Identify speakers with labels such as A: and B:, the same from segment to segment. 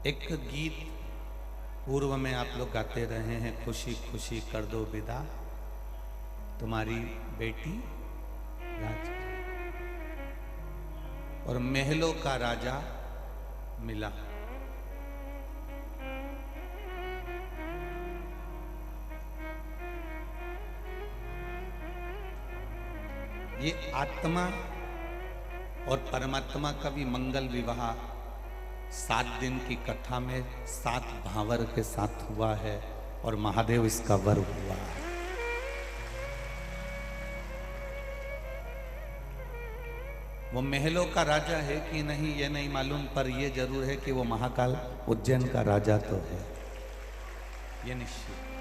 A: एक गीत पूर्व में आप लोग गाते रहे हैं, खुशी खुशी कर दो विदा तुम्हारी बेटी राज, और महलों का राजा मिला। ये आत्मा और परमात्मा का भी मंगल विवाह 7 दिन की कथा में 7 भावर के साथ हुआ है और महादेव इसका वर हुआ है। वो महलों का राजा है कि नहीं ये नहीं मालूम, पर ये जरूर है कि वो महाकाल उज्जैन का राजा तो है, ये निश्चित।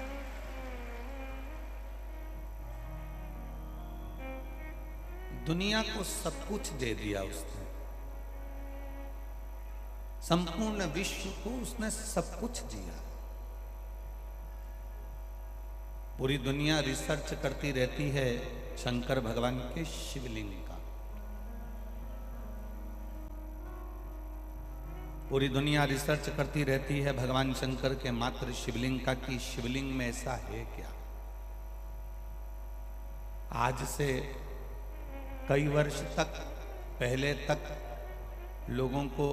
A: दुनिया को सब कुछ दे दिया उसने, संपूर्ण विश्व को उसने सब कुछ दिया। पूरी दुनिया रिसर्च करती रहती है शंकर भगवान के शिवलिंग का। पूरी दुनिया रिसर्च करती रहती है भगवान शंकर के मात्र शिवलिंग का कि शिवलिंग में ऐसा है क्या। आज से कई वर्ष तक पहले तक लोगों को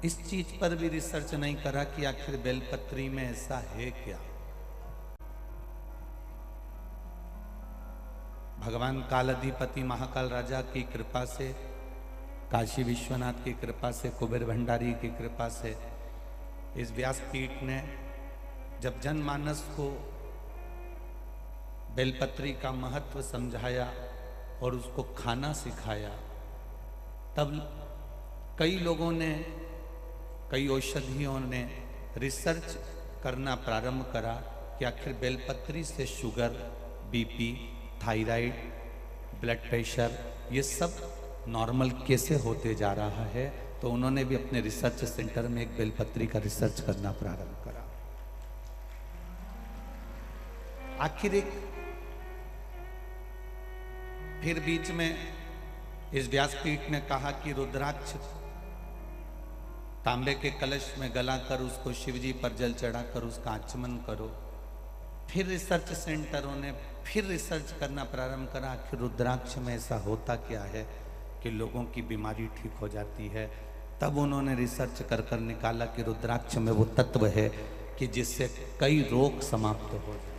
A: इस चीज पर भी रिसर्च नहीं करा कि आखिर बेलपत्री में ऐसा है क्या। भगवान कालाधिपति महाकाल राजा की कृपा से, काशी विश्वनाथ की कृपा से, कुबेर भंडारी की कृपा से इस व्यासपीठ ने जब जनमानस को बेलपत्री का महत्व समझाया और उसको खाना सिखाया, तब कई लोगों ने, कई औषधियों ने रिसर्च करना प्रारंभ करा कि आखिर बेलपत्री से sugar, BP, thyroid, blood pressure ये सब नॉर्मल कैसे होते जा रहा है। तो उन्होंने भी अपने रिसर्च सेंटर में एक बेलपत्री का रिसर्च करना प्रारंभ करा। आखिर एक फिर बीच में इस व्यासपीठ ने कहा कि रुद्राक्ष तांबे के कलश में गलाकर उसको शिवजी पर जल चढ़ाकर उसका आचमन करो। फिर रिसर्च सेंटरों ने फिर रिसर्च करना प्रारंभ करा, आखिर रुद्राक्ष में ऐसा होता क्या है कि लोगों की बीमारी ठीक हो जाती है। तब उन्होंने रिसर्च कर कर निकाला कि रुद्राक्ष में वो तत्व है कि जिससे कई रोग समाप्त हो जाते।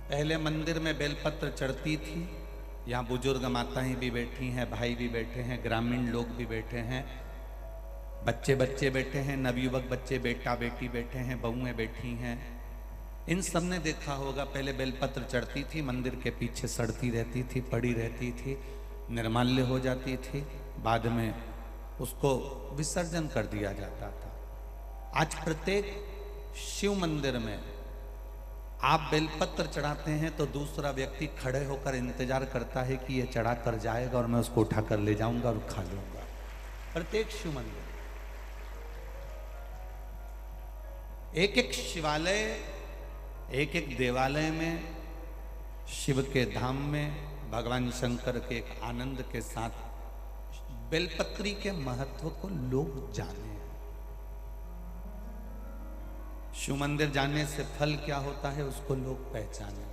A: पहले मंदिर में बेलपत्र चढ़ती थी, यहाँ बुजुर्ग माताएं भी बैठी हैं, भाई भी बैठे हैं, ग्रामीण लोग भी बैठे हैं, बच्चे बच्चे बैठे हैं, नवयुवक बच्चे, बेटा बेटी बैठे हैं, बहुएं बैठी हैं। इन सब ने देखा होगा पहले बेलपत्र चढ़ती थी, मंदिर के पीछे सड़ती रहती थी, पड़ी रहती थी, निर्माल्य हो जाती थी, बाद में उसको विसर्जन कर दिया जाता था। आज प्रत्येक शिव मंदिर में आप बेलपत्र चढ़ाते हैं तो दूसरा व्यक्ति खड़े होकर इंतजार करता है कि ये चढ़ा कर जाएगा और मैं उसको उठा कर ले जाऊंगा और खा लूंगा। प्रत्येक शिव मंदिर, एक एक शिवालय, एक एक देवालय में, शिव के धाम में भगवान शंकर के एक आनंद के साथ बेलपत्री के महत्व को लोग जाने। शिव मंदिर जाने से फल क्या होता है उसको लोग पहचाने।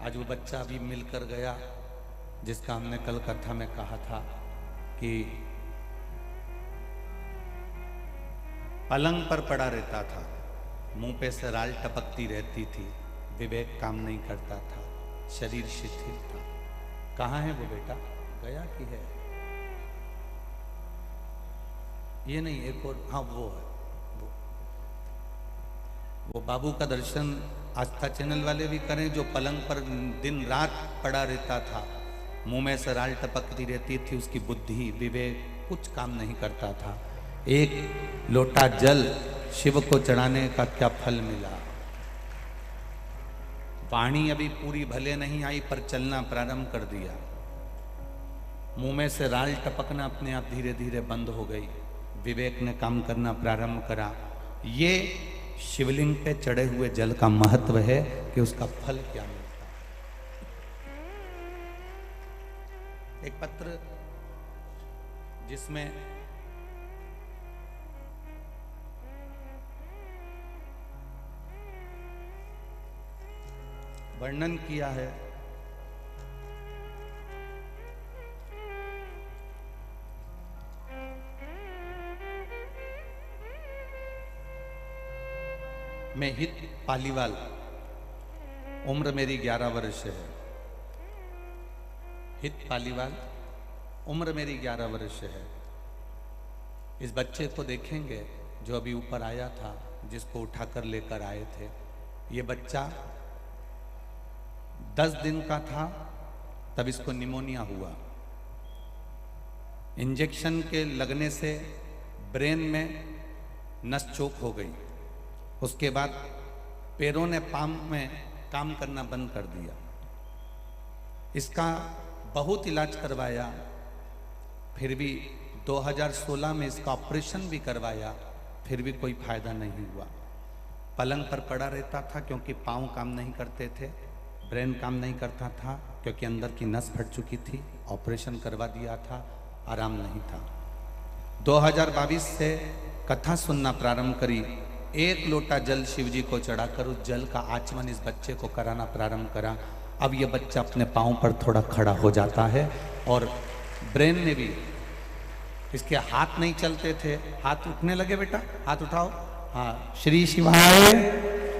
A: आज वो बच्चा भी मिलकर गया जिसका हमने कल कथा में कहा था कि पलंग पर पड़ा रहता था, मुंह पे से राल टपकती रहती थी, विवेक काम नहीं करता था, शरीर शिथिल था। कहाँ है वो बेटा? गया कि है? ये नहीं, एक और, हाँ वो है, वो बाबू का दर्शन आस्था चैनल वाले भी करें, जो पलंग पर दिन रात पड़ा रहता था, मुंह में से राल टपकती रहती थी, उसकी बुद्धि विवेक कुछ काम नहीं करता था। एक लोटा जल शिव को चढ़ाने का क्या फल मिला। वाणी अभी पूरी भले नहीं आई पर चलना प्रारंभ कर दिया, मुंह में से राल टपकना अपने आप धीरे धीरे बंद हो गई, विवेक ने काम करना प्रारंभ करा। ये शिवलिंग पे चढ़े हुए जल का महत्व है कि उसका फल क्या मिलता है। एक पत्र जिसमें वर्णन किया है मैं हित पालीवाल, उम्र मेरी 11 वर्ष है। हित पालीवाल, उम्र मेरी 11 वर्ष है। इस बच्चे को देखेंगे जो अभी ऊपर आया था, जिसको उठाकर लेकर आए थे। ये बच्चा 10 दिन का था तब इसको निमोनिया हुआ। इंजेक्शन के लगने से ब्रेन में नस चोक हो गई। उसके बाद पैरों ने पाम में काम करना बंद कर दिया। इसका बहुत इलाज करवाया, फिर भी 2016 में इसका ऑपरेशन भी करवाया, फिर भी कोई फायदा नहीं हुआ। पलंग पर पड़ा रहता था क्योंकि पाँव काम नहीं करते थे, ब्रेन काम नहीं करता था क्योंकि अंदर की नस फट चुकी थी। ऑपरेशन करवा दिया था, आराम नहीं था। 2022 से कथा सुनना प्रारंभ करी। 1 लोटा जल शिव जी को चढ़ाकर उस जल का आचमन इस बच्चे को कराना प्रारंभ करा। अब ये बच्चा अपने पाँव पर थोड़ा खड़ा हो जाता है और ब्रेन ने भी, इसके हाथ नहीं चलते थे, हाथ उठने लगे। बेटा हाथ उठाओ। हाँ, श्री शिवाय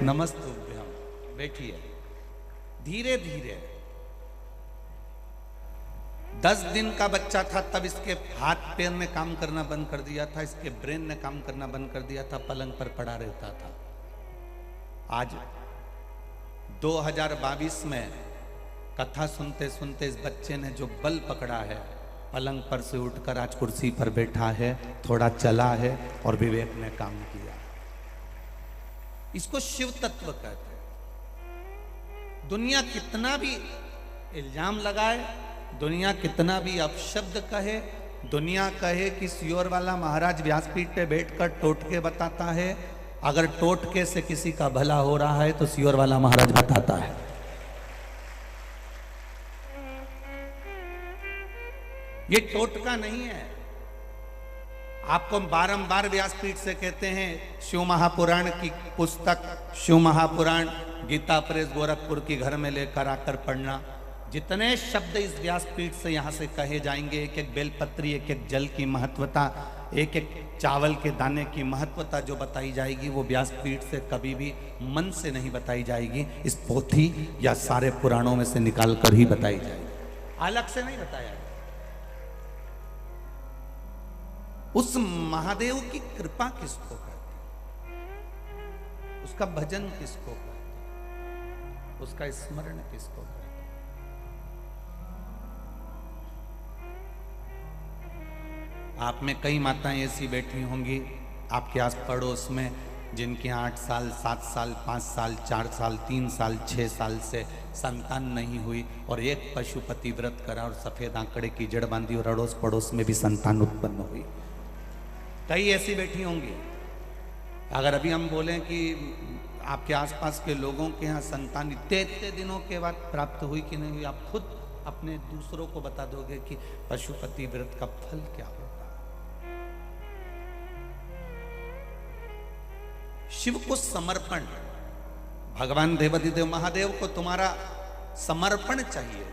A: नमस्तुभ्यम। बैठिए। धीरे धीरे 10 दिन का बच्चा था तब इसके हाथ पैर ने काम करना बंद कर दिया था, इसके ब्रेन ने काम करना बंद कर दिया था, पलंग पर पड़ा रहता था। आज 2022 में कथा सुनते सुनते इस बच्चे ने जो बल पकड़ा है, पलंग पर से उठकर आज कुर्सी पर बैठा है, थोड़ा चला है और विवेक ने काम किया। इसको शिव तत्व कहते हैं। दुनिया कितना भी इल्जाम लगाए, दुनिया कितना भी अपशब्द कहे, दुनिया कहे कि सियोर वाला महाराज व्यासपीठ पे बैठकर टोटके बताता है, अगर टोटके से किसी का भला हो रहा है तो सियोर वाला महाराज बताता है। ये टोटका नहीं है। आपको बारंबार व्यासपीठ से कहते हैं, शिव महापुराण की पुस्तक, शिव महापुराण गीता प्रेस गोरखपुर की घर में लेकर आकर पढ़ना। जितने शब्द इस व्यासपीठ से यहाँ से कहे जाएंगे, एक एक बेलपत्री, एक एक जल की महत्वता, एक एक चावल के दाने की महत्वता जो बताई जाएगी, वो व्यासपीठ से कभी भी मन से नहीं बताई जाएगी। इस पोथी या सारे पुराणों में से निकाल कर ही बताई जाएगी, अलग से नहीं बताया जाएगा। उस महादेव की कृपा किसको कहते हैं, उसका भजन किसको कहते हैं, उसका स्मरण किसको कहते हैं। आप में कई माताएं ऐसी बैठी होंगी आपके आस पड़ोस में, जिनके 8 साल 7 साल 5 साल 4 साल 3 साल 6 साल से संतान नहीं हुई, और एक पशुपति व्रत करा और सफेद आंकड़े की जड़ बांधी और अड़ोस पड़ोस में भी संतान उत्पन्न हुई। कई ऐसी बैठी होंगी। अगर अभी हम बोलें कि आपके आसपास के लोगों के यहाँ संतान इतने दिनों के बाद प्राप्त हुई कि नहीं हुई, आप खुद अपने दूसरों को बता दोगे कि पशुपति व्रत का फल क्या होगा। शिव को समर्पण, भगवान देवाधिदेव महादेव को तुम्हारा समर्पण चाहिए।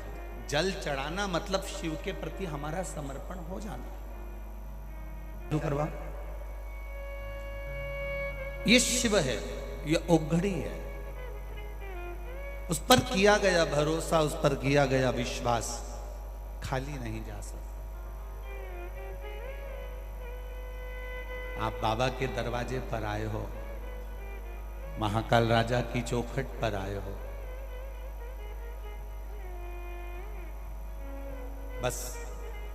A: जल चढ़ाना मतलब शिव के प्रति हमारा समर्पण हो जाना। करवा, ये शिव है, ये ओघड़ी है, उस पर किया गया भरोसा, उस पर किया गया विश्वास खाली नहीं जा सकता। आप बाबा के दरवाजे पर आए हो, महाकाल राजा की चौखट पर आए हो, बस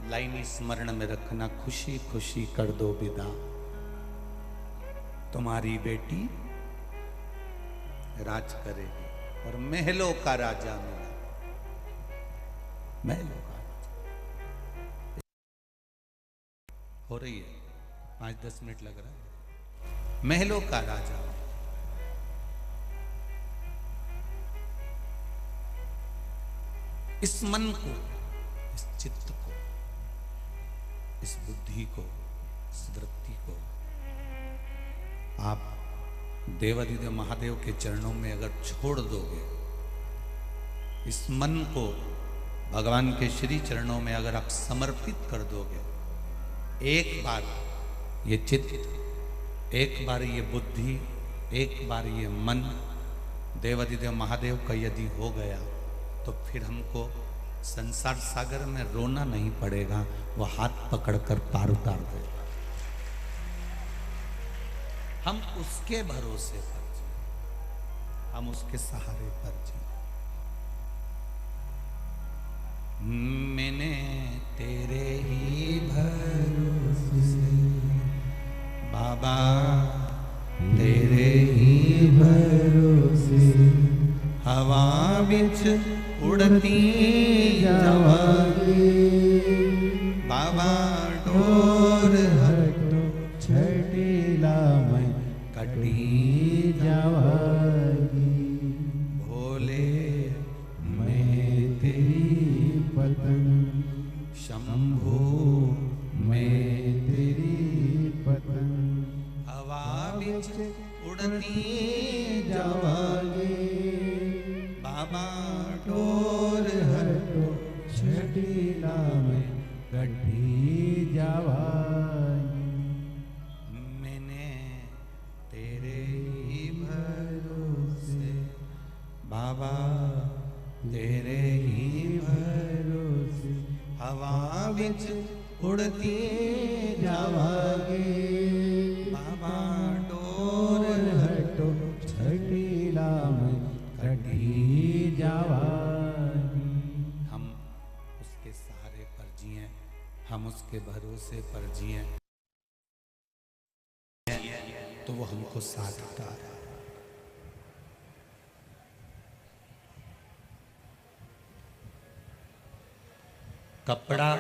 A: लाइन स्मरण में रखना, खुशी खुशी कर दो विदा, तुम्हारी बेटी राज करेगी और महलों का राजा मिला। महलों का राजा हो रही है, 5-10 मिनट लग रहा है। महलों का राजा, इस मन को, इस चित्त को, इस बुद्धि को, इस वृत्ति को आप देवाधिदेव महादेव के चरणों में अगर छोड़ दोगे, इस मन को भगवान के श्री चरणों में अगर आप समर्पित कर दोगे, एक बार ये चित्त, एक बार ये बुद्धि, एक बार ये मन देवाधिदेव महादेव का यदि हो गया, तो फिर हमको संसार सागर में रोना नहीं पड़ेगा, वो हाथ पकड़कर पार उतार देगा। हम उसके भरोसे पर जी, हम उसके सहारे पर जी। मैंने तेरे ही भरोसे बाबा, तेरे ही भरोसे हवा बिच उड़ती जावांगी बाबा, डोर हटो छटीला मैं कटी जावांगी, भोले मैं तेरी पतंग, शंभू मैं तेरी पतंग, हवा बिच उड़ती जावांगी बाबा, डोर हटो छटीला में कटी जावांगी। मैंने तेरे ही भरोसे बाबा, तेरे ही भरोसे हवा बिच उड़ती जावांगी बाबा, डोर हटो छटीला में कटी जावांगी। हम उसके सहारे पर जिए, हम उसके भरोसे पर जिए, तो वो हमको साथ उतारे। कपड़ा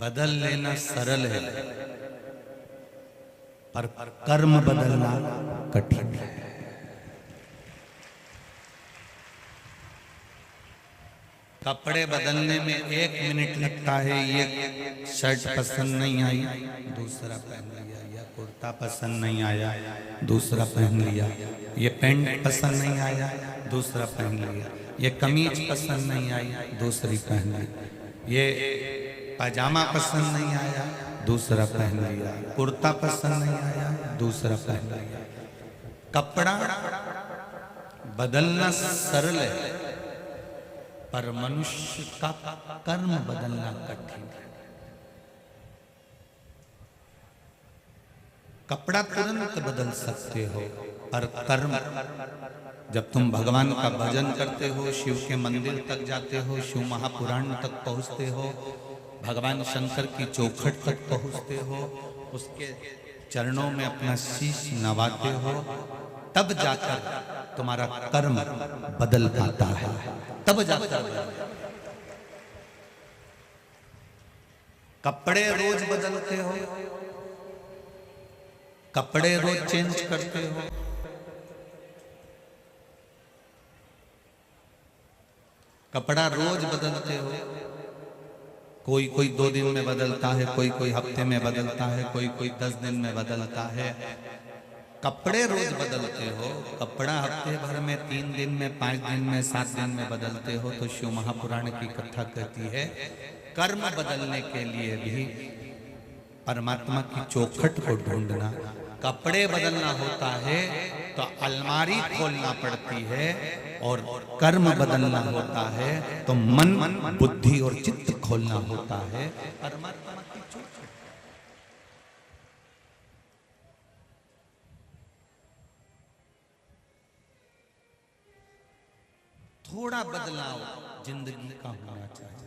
A: बदल लेना सरल है, पर कर्म बदलना कठिन है। कपड़े बदलने में 1 मिनट लगता है। ये शर्ट पसंद नहीं आई, दूसरा पहन लिया, या कुर्ता पसंद नहीं आया, दूसरा पहन लिया, ये पैंट पसंद नहीं आया, दूसरा पहन लिया, ये कमीज पसंद नहीं आई, दूसरी पहन ली, ये पजामा पसंद नहीं आया, दूसरा पहन लिया, कुर्ता पसंद नहीं आया, दूसरा पहन लिया। कपड़ा बदलना सरल है, पर मनुष्य का कर्म बदलना कठिन है। कपड़ा तुरंत बदल सकते हो, पर कर्म, जब तुम भगवान का भजन करते हो, शिव के मंदिर तक जाते हो, शिव महापुराण तक पहुंचते हो, भगवान शंकर की चौखट तक पहुंचते हो, उसके चरणों में अपना शीश नवाते हो, तब जाकर तुम्हारा कर्म बदल पाता है, तब जाकर। कपड़े रोज बदलते हो, कपड़े रोज चेंज करते हो, कपड़ा रोज बदलते हो, कोई कोई 2 दिन में बदलता है, कोई कोई हफ्ते में बदलता है, कोई कोई 10 दिन में बदलता है। कपड़े रोज बदलते हो, कपड़ा हफ्ते भर में, 3 दिन में, 5 दिन में, 7 दिन में बदलते हो। तो शिव महापुराण की कथा कहती है, कर्म बदलने के लिए भी परमात्मा की चौखट को ढूंढना, कपड़े बदलना होता है तो अलमारी खोलना पड़ती है, और कर्म बदलना होता है तो मन, बुद्धि और चित्त खोलना होता है परमात्मा की चौखट। थोड़ा बदलाव जिंदगी का होना चाहिए।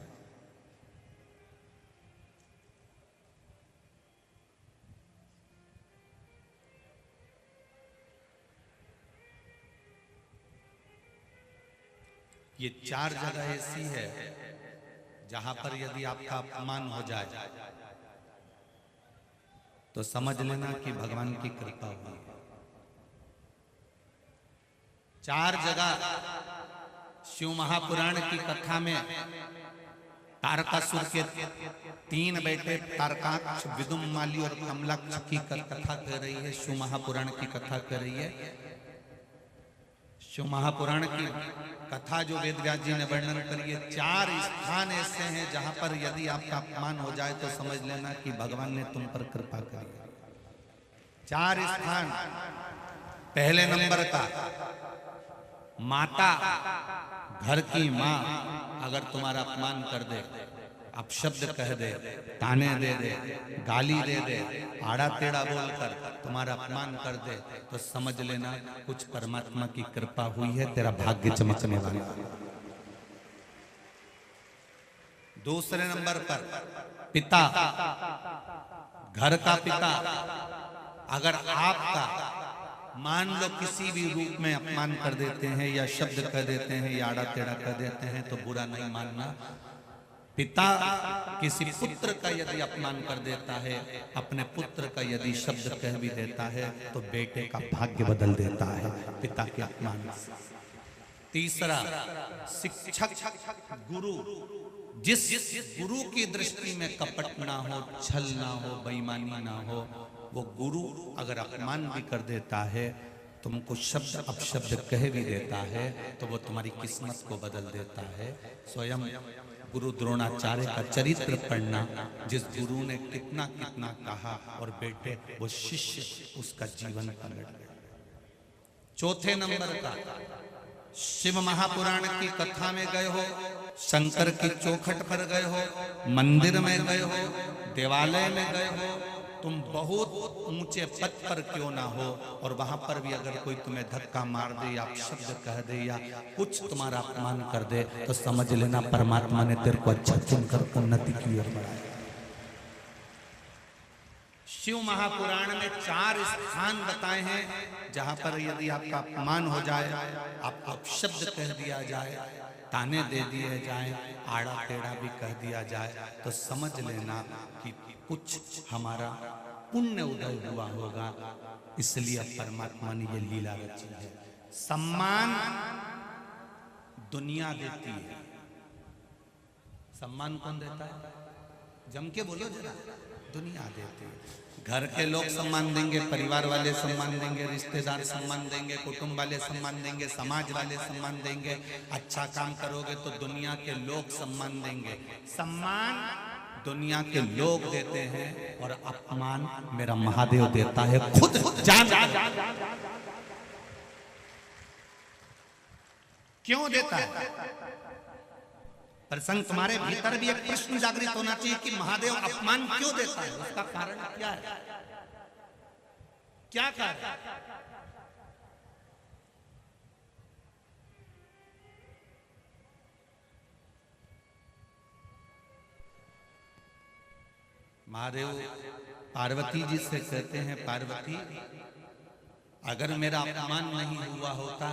A: ये 4 जगह ऐसी है जहां पर यदि आपका अपमान हो जाए तो समझ लेना कि भगवान की कृपा हुई। 4 जगह शिव महापुराण की कथा में तारकासुर के 3 बेटे तारकाक्ष, विदुमाली और कमलाक्ष की कथा कर रही है। शिव महापुराण की कथा कर रही है। शिव महापुराण की कथा जो वेदव्यास जी ने वर्णन करी है, 4 स्थान ऐसे हैं जहां पर यदि आपका अपमान हो जाए तो समझ लेना कि भगवान ने तुम पर कृपा करी है। 4 स्थान। पहले नंबर का, माता, घर की माँ अगर तुम्हारा अपमान कर दे, अपशब्द कह दे, ताने दे दे, गाली दे दे, आड़ा टेढ़ा बोलकर तुम्हारा अपमान कर दे, तो समझ लेना कुछ परमात्मा की कृपा हुई है, तेरा भाग्य चमकने वाला। दूसरे नंबर पर पिता, घर का पिता अगर आपका मान लो किसी भी रूप में अपमान कर देते हैं या शब्द कह देते हैं या आड़ा टेढ़ा कर देते हैं तो बुरा नहीं मानना। पिता किसी पुत्र का यदि अपमान कर देता है, अपने पुत्र का यदि शब्द कह भी देता है तो बेटे का भाग्य बदल देता है पिता के अपमान से। तीसरा, शिक्षक, गुरु। जिस गुरु की दृष्टि में कपट ना हो, छल ना हो, बेईमानी ना हो, वो गुरु अगर अपमान भी कर देता है, तुमको शब्द अपशब्द कह भी देता है, तो वो तुम्हारी किस्मत को बदल देता है। स्वयं गुरु द्रोणाचार्य का चरित्र पढ़ना, जिस गुरु ने कितना कितना कहा और बेटे वो शिष्य उसका जीवन पलट गया। चौथे नंबर का, शिव महापुराण की कथा में गए हो, शंकर की चौखट पर गए हो, मंदिर में गए हो, देवालय में गए हो, तुम बहुत ऊंचे पद पर क्यों ना हो और वहां पर भी अगर कोई तुम्हें धक्का मार दे या शब्द कह दे या कुछ तुम्हारा अपमान कर दे, तो समझ लेना परमात्मा ने तेरे को अच्छा चुनकर उन्नति की ओर बढ़ाया। शिव महापुराण में 4 स्थान बताए हैं जहां पर यदि आपका अपमान हो जाए, आपको अपशब्द कह दिया जाए, ताने दे दिए जाए, आड़ा टेढ़ा भी कह दिया जाए, तो समझ लेना कि कुछ हमारा पुण्य उदय हुआ होगा, इसलिए परमात्मा ने ये लीला रची है। सम्मान दुनिया देती है। सम्मान कौन देता है? जम के बोलो जरा। दुनिया देती है। घर के लोग सम्मान देंगे, परिवार वाले सम्मान देंगे, रिश्तेदार सम्मान देंगे, कुटुंब वाले सम्मान देंगे, समाज वाले सम्मान देंगे। अच्छा काम करोगे तो दुनिया के लोग सम्मान देंगे। सम्मान दुनिया के लोग देते हैं और अपमान मेरा महादेव देता है खुद जान। क्यों देता है? प्रसंग तुम्हारे भीतर भी एक प्रश्न जागृत होना चाहिए कि महादेव अपमान क्यों देता है, उसका कारण क्या है? क्या कारण? महादेव पार्वती जी से कहते हैं, पार्वती अगर मेरा अपमान नहीं हुआ होता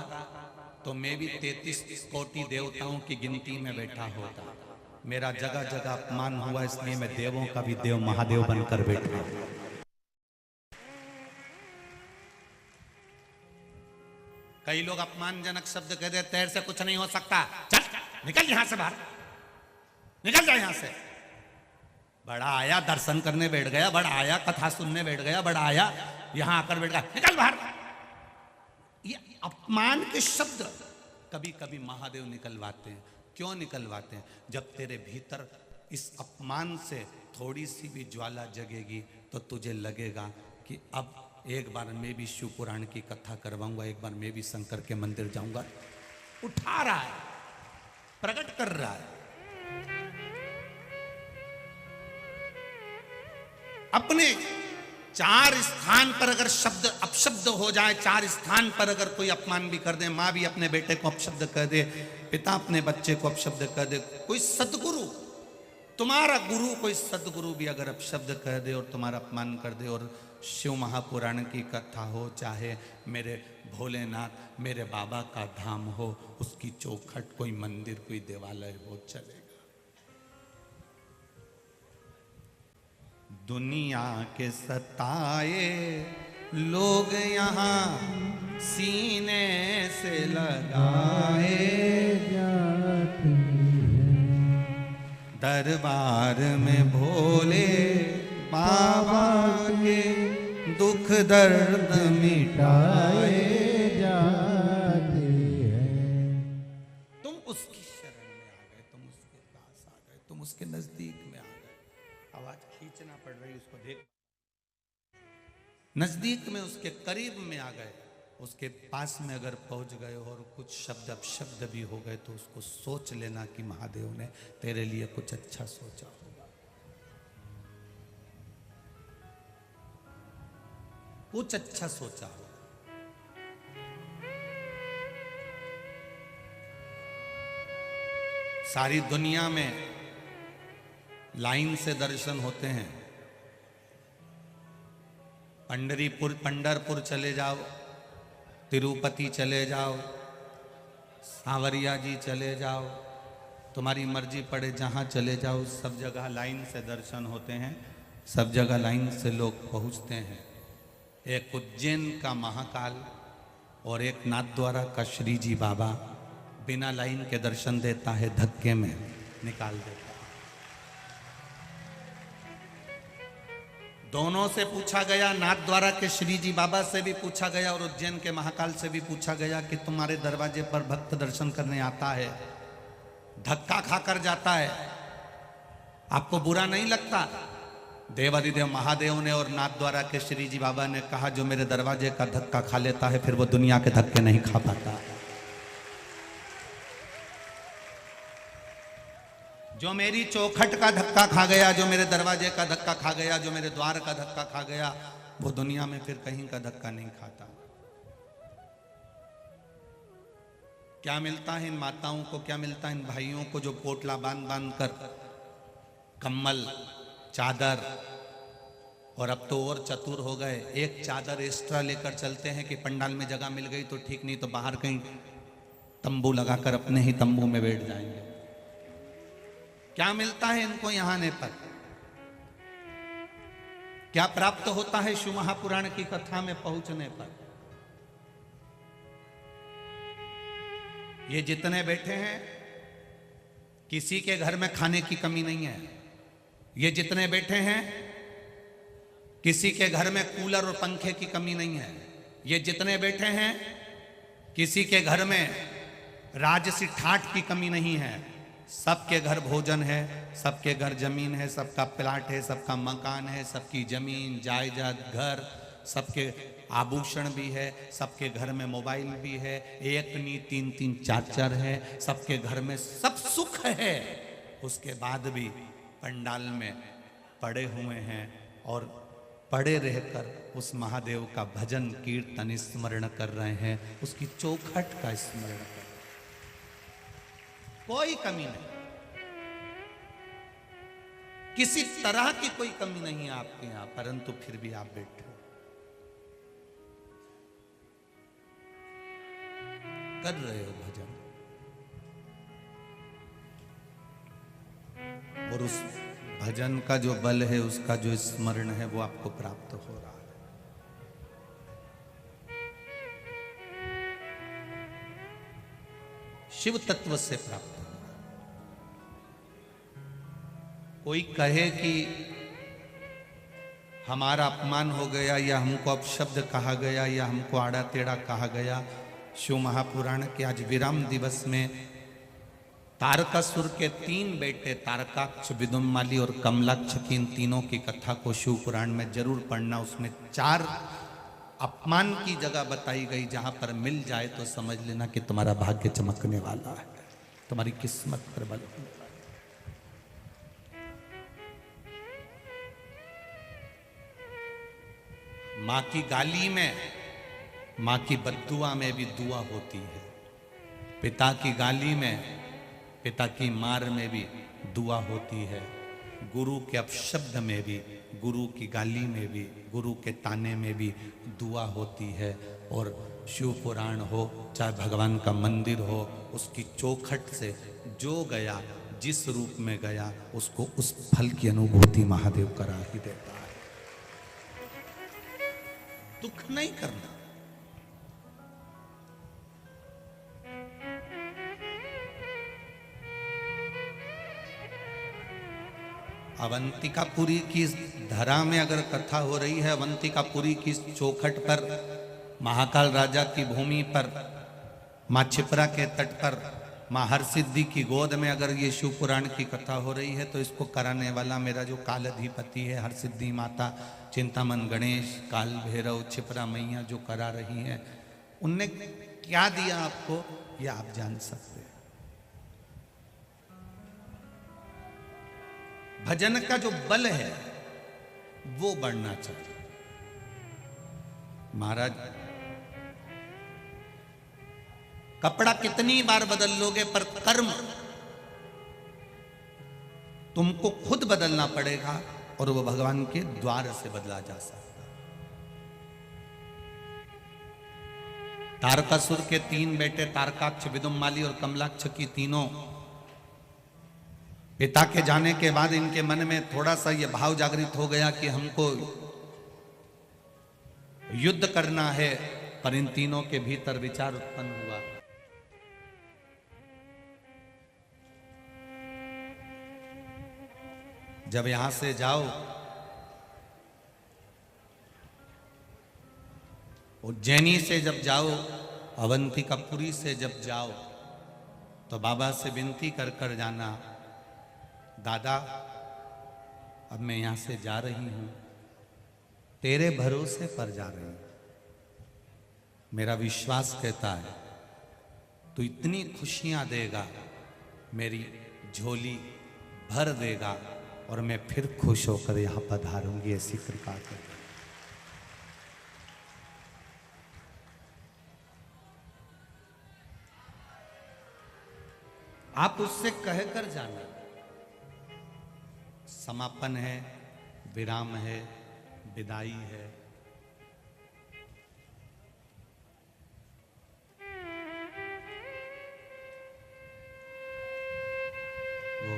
A: तो मैं भी 33 कोटि देवताओं की गिनती में बैठा होता। मेरा जगह जगह अपमान हुआ, इसलिए मैं देवों का भी देव महादेव बनकर बैठा। कई लोग अपमानजनक शब्द कह देते हैं, से कुछ नहीं हो सकता, चल निकल यहां से बाहर, निकल जा यहां से। बड़ा आया दर्शन करने बैठ गया, बड़ा आया कथा सुनने बैठ गया, बड़ा आया यहां आकर बैठ गया, निकल बाहर। ये अपमान के शब्द कभी कभी महादेव निकलवाते हैं। क्यों निकलवाते हैं? जब तेरे भीतर इस अपमान से थोड़ी सी भी ज्वाला जगेगी तो तुझे लगेगा कि अब एक बार मैं भी शिव पुराण की कथा करवाऊंगा, एक बार मैं भी शंकर के मंदिर जाऊंगा। उठा रहा है, प्रकट कर रहा है। अपने 4 स्थान पर अगर शब्द अपशब्द हो जाए, 4 स्थान पर अगर कोई अपमान भी कर दे, माँ भी अपने बेटे को अपशब्द कह दे, पिता अपने बच्चे को अपशब्द कह दे, कोई सदगुरु, तुम्हारा गुरु, कोई सदगुरु भी अगर अपशब्द कह दे और तुम्हारा अपमान कर दे, और शिव महापुराण की कथा हो, चाहे मेरे भोलेनाथ मेरे बाबा का धाम हो, उसकी चौखट, कोई मंदिर, कोई देवालय हो, चलेगा। दुनिया के सताए लोग यहाँ सीने से लगाए दरबार में भोले बाबा के दुख दर्द मिटाए
B: जाते हैं।
A: तुम उसकी शरण में आ गए, तुम उसके पास आ गए, तुम उसके नजदीक में आ गए। आवाज खींचना पड़ रही, उसको देख। नजदीक में, उसके करीब में आ गए। उसके पास में अगर पहुंच गए और कुछ शब्द अपशब्द भी हो गए तो उसको सोच लेना कि महादेव ने तेरे लिए कुछ अच्छा सोचा होगा, कुछ अच्छा सोचा होगा। सारी दुनिया में लाइन से दर्शन होते हैं। पंढरपुर चले जाओ, तिरुपति चले जाओ, सांवरिया जी चले जाओ, तुम्हारी मर्जी पड़े जहाँ चले जाओ, सब जगह लाइन से दर्शन होते हैं, सब जगह लाइन से लोग पहुँचते हैं। एक उज्जैन का महाकाल और एक नाथद्वारा का श्री जी बाबा बिना लाइन के दर्शन देता है, धक्के में निकाल देता है। दोनों से पूछा गया, नाथद्वारा के श्री जी बाबा से भी पूछा गया और उज्जैन के महाकाल से भी पूछा गया कि तुम्हारे दरवाजे पर भक्त दर्शन करने आता है, धक्का खाकर जाता है, आपको बुरा नहीं लगता? देवादिदेव महादेव ने और नाथद्वारा के श्री जी बाबा ने कहा, जो मेरे दरवाजे का धक्का खा लेता है फिर वो दुनिया के धक्के नहीं खा पाता। जो मेरी चौखट का धक्का खा गया, जो मेरे दरवाजे का धक्का खा गया, जो मेरे द्वार का धक्का खा गया, वो दुनिया में फिर कहीं का धक्का नहीं खाता। क्या मिलता है इन माताओं को, क्या मिलता है इन भाइयों को जो पोटला बांध बांध कर कम्बल, चादर, और अब तो और चतुर हो गए, एक चादर एक्स्ट्रा लेकर चलते हैं कि पंडाल में जगह मिल गई तो ठीक, नहीं तो बाहर कहीं तंबू लगाकर अपने ही तंबू में बैठ जाएंगे। क्या मिलता है इनको यहां आने पर? क्या प्राप्त होता है शिव महापुराण की कथा में पहुंचने पर? ये जितने बैठे हैं, किसी के घर में खाने की कमी नहीं है। ये जितने बैठे हैं, किसी के घर में कूलर और पंखे की कमी नहीं है। ये जितने बैठे हैं, किसी के घर में राजसी ठाठ की कमी नहीं है। सबके घर भोजन है, सबके घर जमीन है, सबका प्लाट है, सबका मकान है, सबकी जमीन जायदाद घर, सबके आभूषण भी है, सबके घर में मोबाइल भी है, एक नहीं तीन तीन चार चार है, सबके घर में सब सुख है। उसके बाद भी पंडाल में पड़े हुए हैं और पड़े रहकर उस महादेव का भजन कीर्तन स्मरण कर रहे हैं, उसकी चौखट का स्मरण कर, कोई कमी नहीं, किसी तरह की कोई कमी नहीं है आपके यहां, परंतु फिर भी आप बैठे हो, कर रहे हो भजन, और उस भजन का जो बल है, उसका जो स्मरण है, वो आपको प्राप्त हो रहा है। शिव तत्व से प्राप्त हो रहा है। कोई कहे कि हमारा अपमान हो गया, या हमको अपशब्द कहा गया, या हमको आड़ा टेढ़ा कहा गया, शिव महापुराण के आज विराम दिवस में तारकासुर के 3 बेटे तारकाक्ष, विदुम्माली और कमलाक्ष की, इन तीनों की कथा को शिव पुराण में जरूर पढ़ना। उसमें 4 अपमान की जगह बताई गई, जहां पर मिल जाए तो समझ लेना कि तुम्हारा भाग्य चमकने वाला है, तुम्हारी किस्मत प्रबल होने वाली है। मां की गाली में, मां की बद्दुआ में भी दुआ होती है। पिता की गाली में, पिता की मार में भी दुआ होती है। गुरु के अपशब्द में भी, गुरु की गाली में भी, गुरु के ताने में भी दुआ होती है। और शिव पुराण हो चाहे भगवान का मंदिर हो, उसकी चौखट से जो गया, जिस रूप में गया, उसको उस फल की अनुभूति महादेव करा ही देता है। दुख नहीं करना। अवंतिकापुरी की इस धरा में अगर कथा हो रही है, अवंतिकापुरी की इस चौखट पर, महाकाल राजा की भूमि पर, माँ क्षिप्रा के तट पर, माँ हरसिद्धि की गोद में अगर ये शिव पुराण की कथा हो रही है, तो इसको कराने वाला मेरा जो काल अधिपति है, हरसिद्धि माता, चिंतामन गणेश, काल भैरव, क्षिप्रा मैया जो करा रही हैं, उनने क्या दिया आपको, ये आप जान सकते हैं। भजन का जो बल है वो बढ़ना चाहिए। महाराज, कपड़ा कितनी बार बदल लोगे, पर कर्म तुमको खुद बदलना पड़ेगा, और वो भगवान के द्वार से बदला जा सकता। तारकासुर के 3 बेटे, तारकाक्ष, विदुम्माली और कमलाक्ष की तीनों, पिता के जाने के बाद इनके मन में थोड़ा सा ये भाव जागृत हो गया कि हमको युद्ध करना है, पर इन तीनों के भीतर विचार उत्पन्न हुआ, जब यहां से जाओ, उज्जैनी से जब जाओ, अवंतिकापुरी से जब जाओ, तो बाबा से विनती कर कर जाना, दादा अब मैं यहां से जा रही हूं, तेरे भरोसे पर जा रही हूं, मेरा विश्वास कहता है तू इतनी खुशियां देगा, मेरी झोली भर देगा, और मैं फिर खुश होकर यहां पधारूंगी, ऐसी कृपा कर। आप उससे कहकर जाना, समापन है, विराम है, विदाई है। वो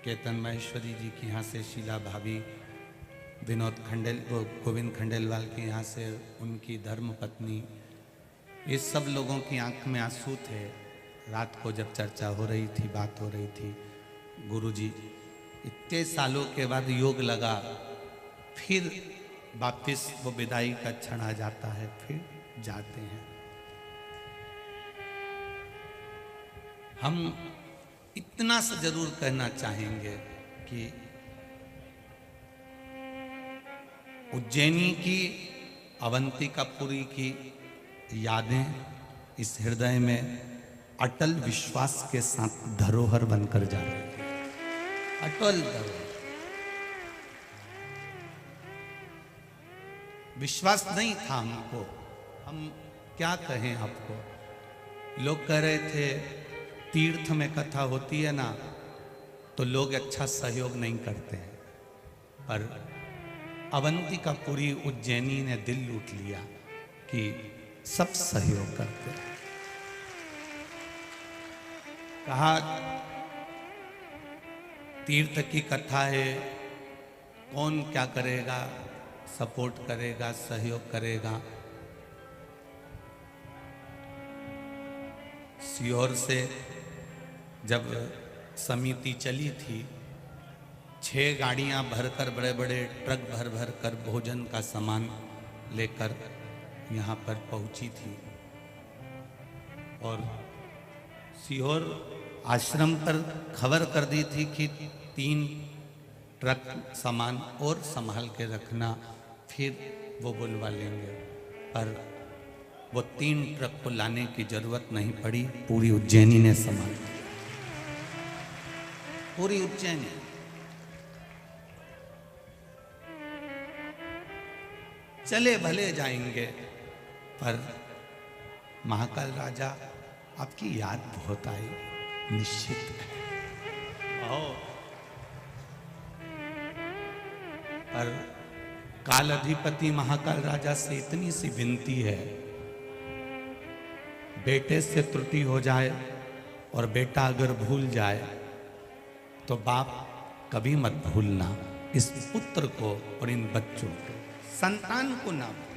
A: केतन महेश्वरी जी के यहाँ से शीला भाभी, विनोद खंडेल, वो गोविंद खंडेलवाल के यहाँ से उनकी धर्म पत्नी, ये सब लोगों की आंख में आंसू थे। रात को जब चर्चा हो रही थी, बात हो रही थी, गुरुजी इतने सालों के बाद योग लगा, फिर वापिस वो विदाई का क्षण आ जाता है, फिर जाते हैं। हम इतना सा जरूर कहना चाहेंगे कि उज्जैनी की, अवंतिकापुरी की यादें इस हृदय में अटल विश्वास के साथ धरोहर बनकर जा रही है। अटल धरोहर। विश्वास नहीं था हमको, हम क्या कहें आपको। लोग कह रहे थे तीर्थ में कथा होती है ना, तो लोग अच्छा सहयोग नहीं करते हैं, पर अवंतिकापुरी उज्जैनी ने दिल लूट लिया कि सब सहयोग करते हैं। कहा तीर्थ की कथा है, कौन क्या करेगा, सपोर्ट करेगा, सहयोग करेगा। सीहोर से जब समिति चली थी, 6 गाड़ियां भरकर, बड़े बड़े ट्रक भर भर कर भोजन का सामान लेकर यहाँ पर पहुंची थी, और सीहोर आश्रम पर खबर कर दी थी कि 3 ट्रक सामान और संभाल के रखना, फिर वो बुलवा लेंगे। पर वो 3 ट्रक को लाने की जरूरत नहीं पड़ी, पूरी उज्जैनी ने संभाल, पूरी उज्जैनी। चले भले जाएंगे, पर महाकाल राजा आपकी याद बहुत आई, निश्चित है। पर काल अधिपति महाकाल राजा से इतनी सी विनती है, बेटे से त्रुटि हो जाए और बेटा अगर भूल जाए तो बाप कभी मत भूलना, इस पुत्र को और इन बच्चों को, संतान को ना भूलना।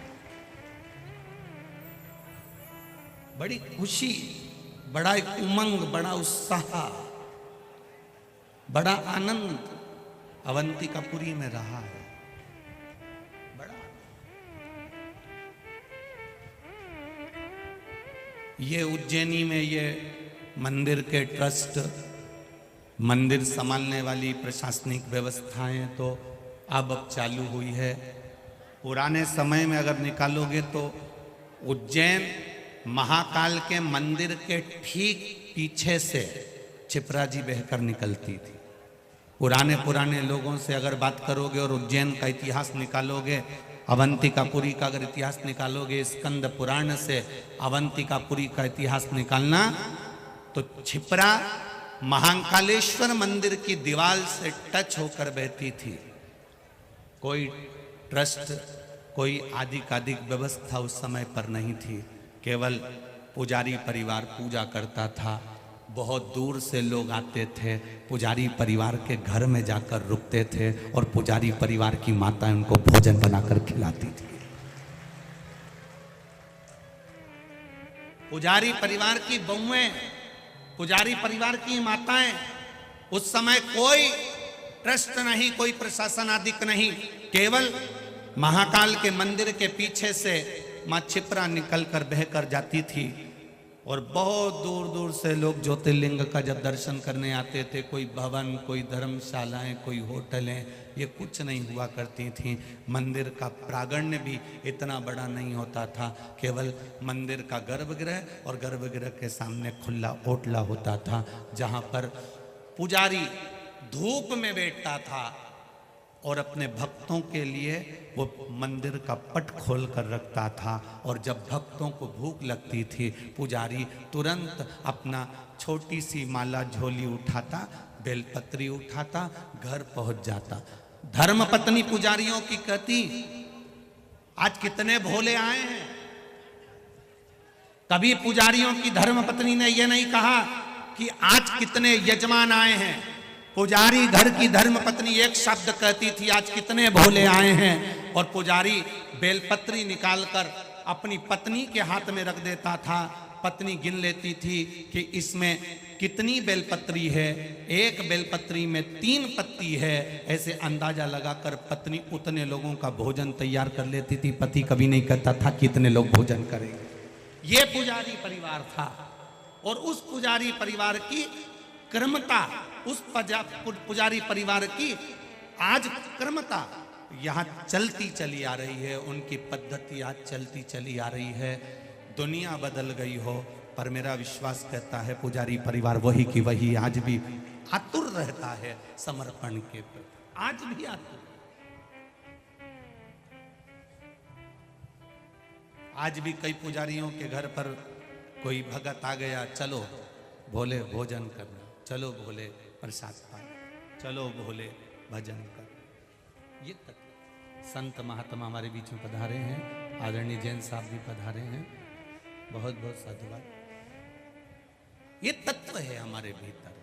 A: बड़ी खुशी, बड़ा एक उमंग, बड़ा उत्साह बड़ा आनंद अवंतिकापुरी में रहा है, बड़ा। ये उज्जैनी में ये मंदिर के ट्रस्ट, मंदिर संभालने वाली प्रशासनिक व्यवस्थाएं तो अब चालू हुई है। पुराने समय में अगर निकालोगे तो उज्जैन महाकाल के मंदिर के ठीक पीछे से क्षिप्रा जी बहकर निकलती थी। पुराने लोगों से अगर बात करोगे और उज्जैन का इतिहास निकालोगे, अवंतिकापुरी का अगर इतिहास निकालोगे, स्कंद पुराण से अवंतिकापुरी का इतिहास निकालना तो क्षिप्रा महाकालेश्वर मंदिर की दीवार से टच होकर बहती थी। कोई ट्रस्ट, कोई आधिकारिक व्यवस्था उस समय पर नहीं थी। केवल पुजारी परिवार पूजा करता था। बहुत दूर से लोग आते थे, पुजारी परिवार के घर में जाकर रुकते थे और पुजारी परिवार की माताएं उनको भोजन बनाकर खिलाती थी। पुजारी परिवार की बहुएं, पुजारी परिवार की माताएं, उस समय कोई ट्रस्ट नहीं, कोई प्रशासन आदि नहीं, केवल महाकाल के मंदिर के पीछे से मां क्षिप्रा निकलकर बहकर जाती थी। और बहुत दूर दूर से लोग ज्योतिर्लिंग का जब दर्शन करने आते थे, कोई भवन, कोई धर्मशालाएं, कोई होटलें, ये कुछ नहीं हुआ करती थी। मंदिर का प्रांगण भी इतना बड़ा नहीं होता था। केवल मंदिर का गर्भगृह और गर्भगृह के सामने खुला ओटला होता था, जहाँ पर पुजारी धूप में बैठता था और अपने भक्तों के लिए वो मंदिर का पट खोल कर रखता था। और जब भक्तों को भूख लगती थी, पुजारी तुरंत अपना छोटी सी माला झोली उठाता, बेलपत्री उठाता, घर पहुंच जाता। धर्मपत्नी पुजारियों की कहती, आज कितने भोले आए हैं। कभी पुजारियों की धर्मपत्नी ने यह नहीं कहा कि आज कितने यजमान आए हैं। पुजारी घर की धर्मपत्नी एक शब्द कहती थी, आज कितने भोले आए हैं। और पुजारी बेलपत्री निकालकर अपनी पत्नी के हाथ में रख देता था। पत्नी गिन लेती थी कि इसमें कितनी बेलपत्री है, एक बेलपत्री में 3 पत्ती है। ऐसे अंदाजा लगाकर पत्नी उतने लोगों का भोजन तैयार कर लेती थी। पति कभी नहीं कहता था कितने लोग भोजन करेंगे। ये पुजारी परिवार था। और उस पुजारी परिवार की क्रमता, उस पुजारी परिवार की आज क्रमता यहाँ चलती चली आ रही है। उनकी पद्धति आज चलती चली आ रही है। दुनिया बदल गई हो, पर मेरा विश्वास कहता है पुजारी परिवार वही की वही आज भी आतुर रहता है समर्पण के प्रति, आज भी आतुर। आज भी कई पुजारियों के घर पर कोई भगत आ गया, चलो भोले भोजन करना, चलो भोले प्रसाद पाना, चलो भोले भजन कर। ये तक संत महात्मा हमारे बीच में पधारे हैं। आदरणीय जैन साहब भी पधारे हैं, बहुत बहुत साधुवाद। ये तत्व है हमारे भीतर।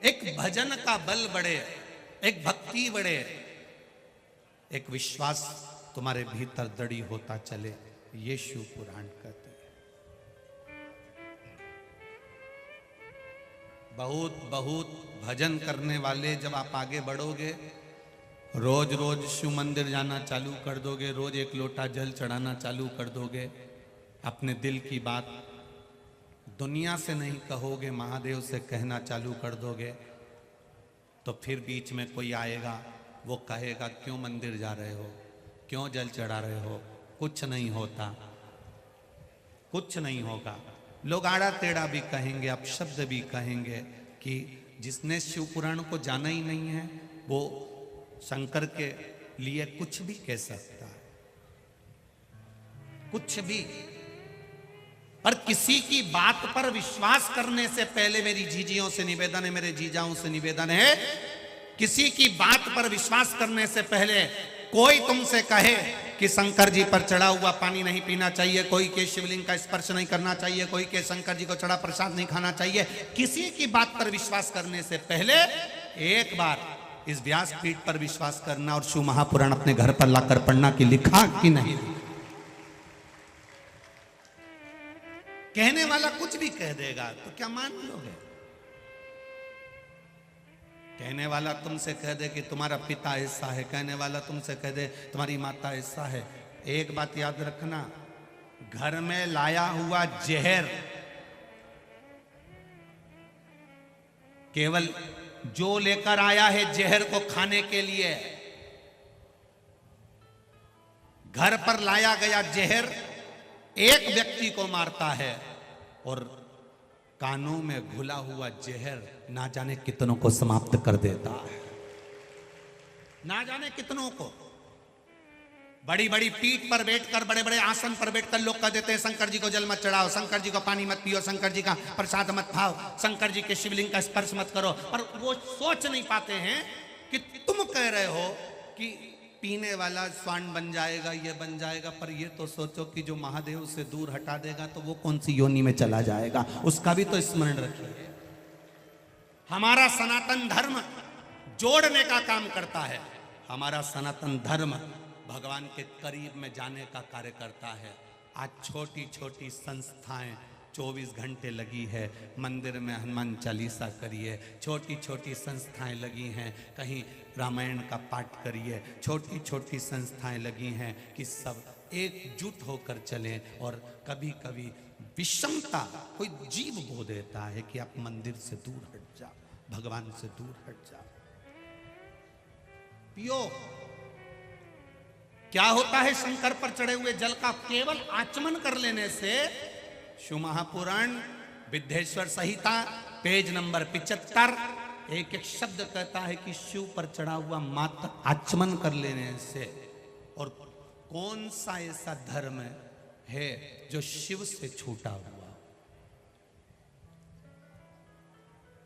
A: एक भजन का बल बढ़े, एक भक्ति बढ़े, एक विश्वास तुम्हारे भीतर दृढ़ होता चले, ये शिव पुराण कहते हैं। बहुत बहुत भजन करने वाले जब आप आगे बढ़ोगे, रोज रोज शिव मंदिर जाना चालू कर दोगे, रोज एक लोटा जल चढ़ाना चालू कर दोगे, अपने दिल की बात दुनिया से नहीं कहोगे, महादेव से कहना चालू कर दोगे, तो फिर बीच में कोई आएगा, वो कहेगा क्यों मंदिर जा रहे हो, क्यों जल चढ़ा रहे हो। कुछ नहीं होता, कुछ नहीं होगा। लोग आड़ा टेढ़ा भी कहेंगे, अपशब्द भी कहेंगे कि जिसने शिव पुराण को जाना ही नहीं है वो शंकर के लिए कुछ भी कह सकता है, कुछ भी। पर किसी की बात पर विश्वास करने से पहले मेरी जीजियों से निवेदन है, मेरे जीजाओं से निवेदन है, किसी की बात पर विश्वास करने से पहले कोई तुमसे कहे कि शंकर जी पर चढ़ा हुआ पानी नहीं पीना चाहिए, कोई के शिवलिंग का स्पर्श नहीं करना चाहिए, कोई के शंकर जी को चढ़ा प्रसाद नहीं खाना चाहिए, किसी की बात पर विश्वास करने से पहले एक बार इस व्यासपीठ पर विश्वास करना और शिव महापुराण अपने घर पर लाकर पढ़ना कि लिखा कि नहीं। कहने वाला कुछ भी कह देगा तो क्या मान लोगे? कहने वाला तुमसे कह दे कि तुम्हारा पिता ऐसा है, कहने वाला तुमसे कह दे तुम्हारी माता ऐसा है, एक बात याद रखना, घर में लाया हुआ जहर केवल जो लेकर आया है जहर को खाने के लिए, घर पर लाया गया जहर एक व्यक्ति को मारता है और कानों में घुला हुआ जहर ना जाने कितनों को समाप्त कर देता है, ना जाने कितनों को। बड़ी बड़ी पीठ पर बैठकर, बड़े बड़े आसन पर बैठकर लोग कह देते हैं शंकर जी को जल मत चढ़ाओ, शंकर जी को पानी मत पियो, शंकर जी का प्रसाद मत खाओ, शंकर जी के शिवलिंग का स्पर्श मत करो। पर वो सोच नहीं पाते हैं कि तुम कह रहे हो कि पीने वाला स्वान बन जाएगा, ये बन जाएगा, पर ये तो सोचो कि जो महादेव से दूर हटा देगा तो वो कौन सी योनि में चला जाएगा, उसका भी तो स्मरण रखिए। हमारा सनातन धर्म जोड़ने का काम करता है, हमारा सनातन धर्म भगवान के करीब में जाने का कार्य करता है। आज छोटी छोटी संस्थाएं 24 घंटे लगी है, मंदिर में हनुमान चालीसा करिए, छोटी छोटी संस्थाएं लगी हैं, कहीं रामायण का पाठ करिए, छोटी छोटी संस्थाएं लगी हैं कि सब एकजुट होकर चलें। और कभी कभी विषमता कोई जीव बो देता है कि आप मंदिर से दूर हट जाओ, भगवान से दूर हट जाओ। पियो, क्या होता है शंकर पर चढ़े हुए जल का केवल आचमन कर लेने से? शिव महापुराण विद्येश्वर संहिता पेज नंबर 75 एक एक शब्द कहता है कि शिव पर चढ़ा हुआ मात्र आचमन कर लेने से। और कौन सा ऐसा धर्म है जो शिव से छूटा हुआ?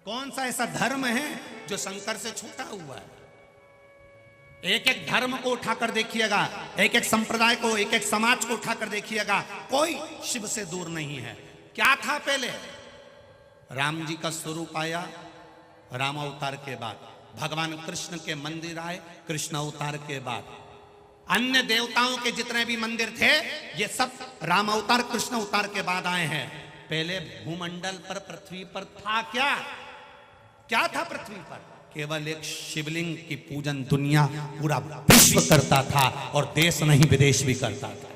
A: कौन सा ऐसा धर्म है जो शंकर से छूटा हुआ है? एक एक धर्म को उठाकर देखिएगा, एक एक संप्रदाय को, एक एक समाज को उठाकर देखिएगा, कोई शिव से दूर नहीं है। क्या था पहले? राम जी का स्वरूप आया राम अवतार के बाद, भगवान कृष्ण के मंदिर आए कृष्ण अवतार के बाद, अन्य देवताओं के जितने भी मंदिर थे ये सब राम अवतार कृष्ण अवतार के बाद आए हैं। पहले भूमंडल पर, पृथ्वी पर था क्या? क्या था पृथ्वी पर? केवल एक शिवलिंग की पूजन दुनिया पूरा विश्व करता था, और देश नहीं विदेश भी करता था।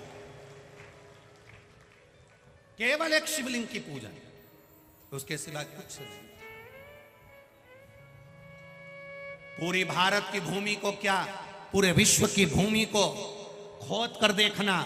A: केवल एक शिवलिंग की पूजन, उसके सिवा कुछ नहीं। पूरी भारत की भूमि को क्या, पूरे विश्व की भूमि को खोद कर देखना,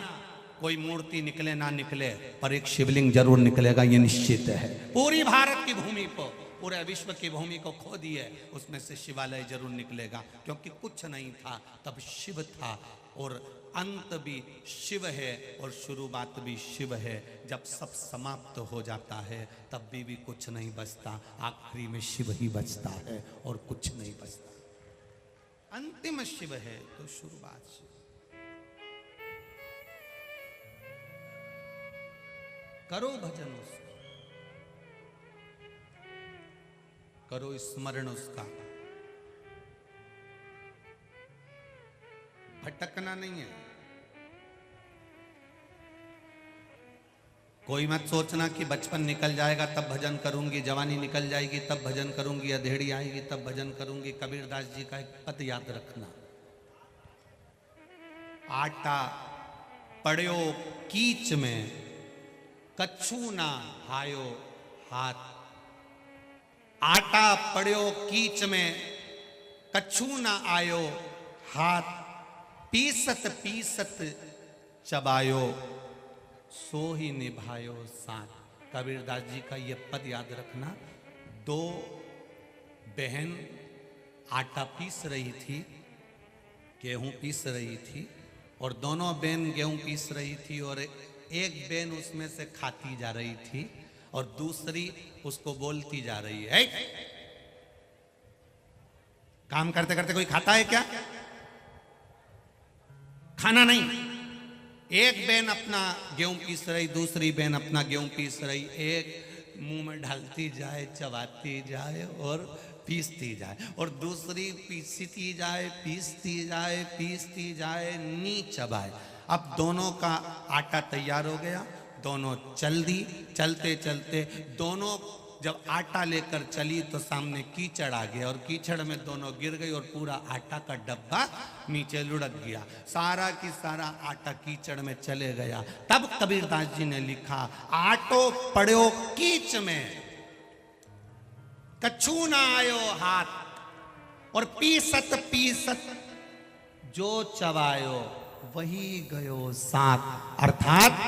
A: कोई मूर्ति निकले ना निकले पर एक शिवलिंग जरूर निकलेगा, ये निश्चित है। पूरी भारत की भूमि को, पूरे विश्व की भूमि को खोदिए, उसमें से शिवालय जरूर निकलेगा, क्योंकि कुछ नहीं था तब शिव था, और अंत भी शिव है और शुरुआत भी शिव है। जब सब समाप्त हो जाता है तब भी कुछ नहीं बचता, आखिरी में शिव ही बचता है और कुछ नहीं बचता। अंतिम शिव है तो शुरुआत शिव। करो भजन उसका, करो स्मरण उसका, भटकना नहीं है। कोई मत सोचना कि बचपन निकल जाएगा तब भजन करूंगी, जवानी निकल जाएगी तब भजन करूंगी, अधेड़ी आएगी तब भजन करूंगी। कबीरदास जी का एक पद याद रखना, आटा पड़ो कीच में कछु ना हायो हाथ। आटा पड़ो कीच में कछु ना आयो हाथ, पीसत पीसत चबायो सो ही निभायो साथ। कबीरदास जी का ये पद याद रखना। दो बहन आटा पीस रही थी, गेहूं पीस रही थी, और दोनों बहन गेहूं पीस रही थी, और एक बहन उसमें से खाती जा रही थी और दूसरी उसको बोलती जा रही है, काम करते करते कोई खाता है क्या? खाना नहीं। एक बहन अपना गेहूं पीस रही, दूसरी बहन अपना गेहूं पीस रही, एक मुंह में ढालती जाए, चबाती जाए और पीसती जाए, और दूसरी पीसती जाए, पीसती जाए, पीसती जाए, नी चबाए। अब दोनों का आटा तैयार हो गया, दोनों चल दी, चलते चलते दोनों जब आटा लेकर चली तो सामने कीचड़ आ गया और कीचड़ में दोनों गिर गई और पूरा आटा का डब्बा नीचे लुढ़क गया। सारा की सारा आटा कीचड़ में चले गया। तब कबीरदास जी ने लिखा, आटो पड़ो कीच में कछु ना आयो हाथ और पीसत पीसत जो चबायो वही गयो साथ। अर्थात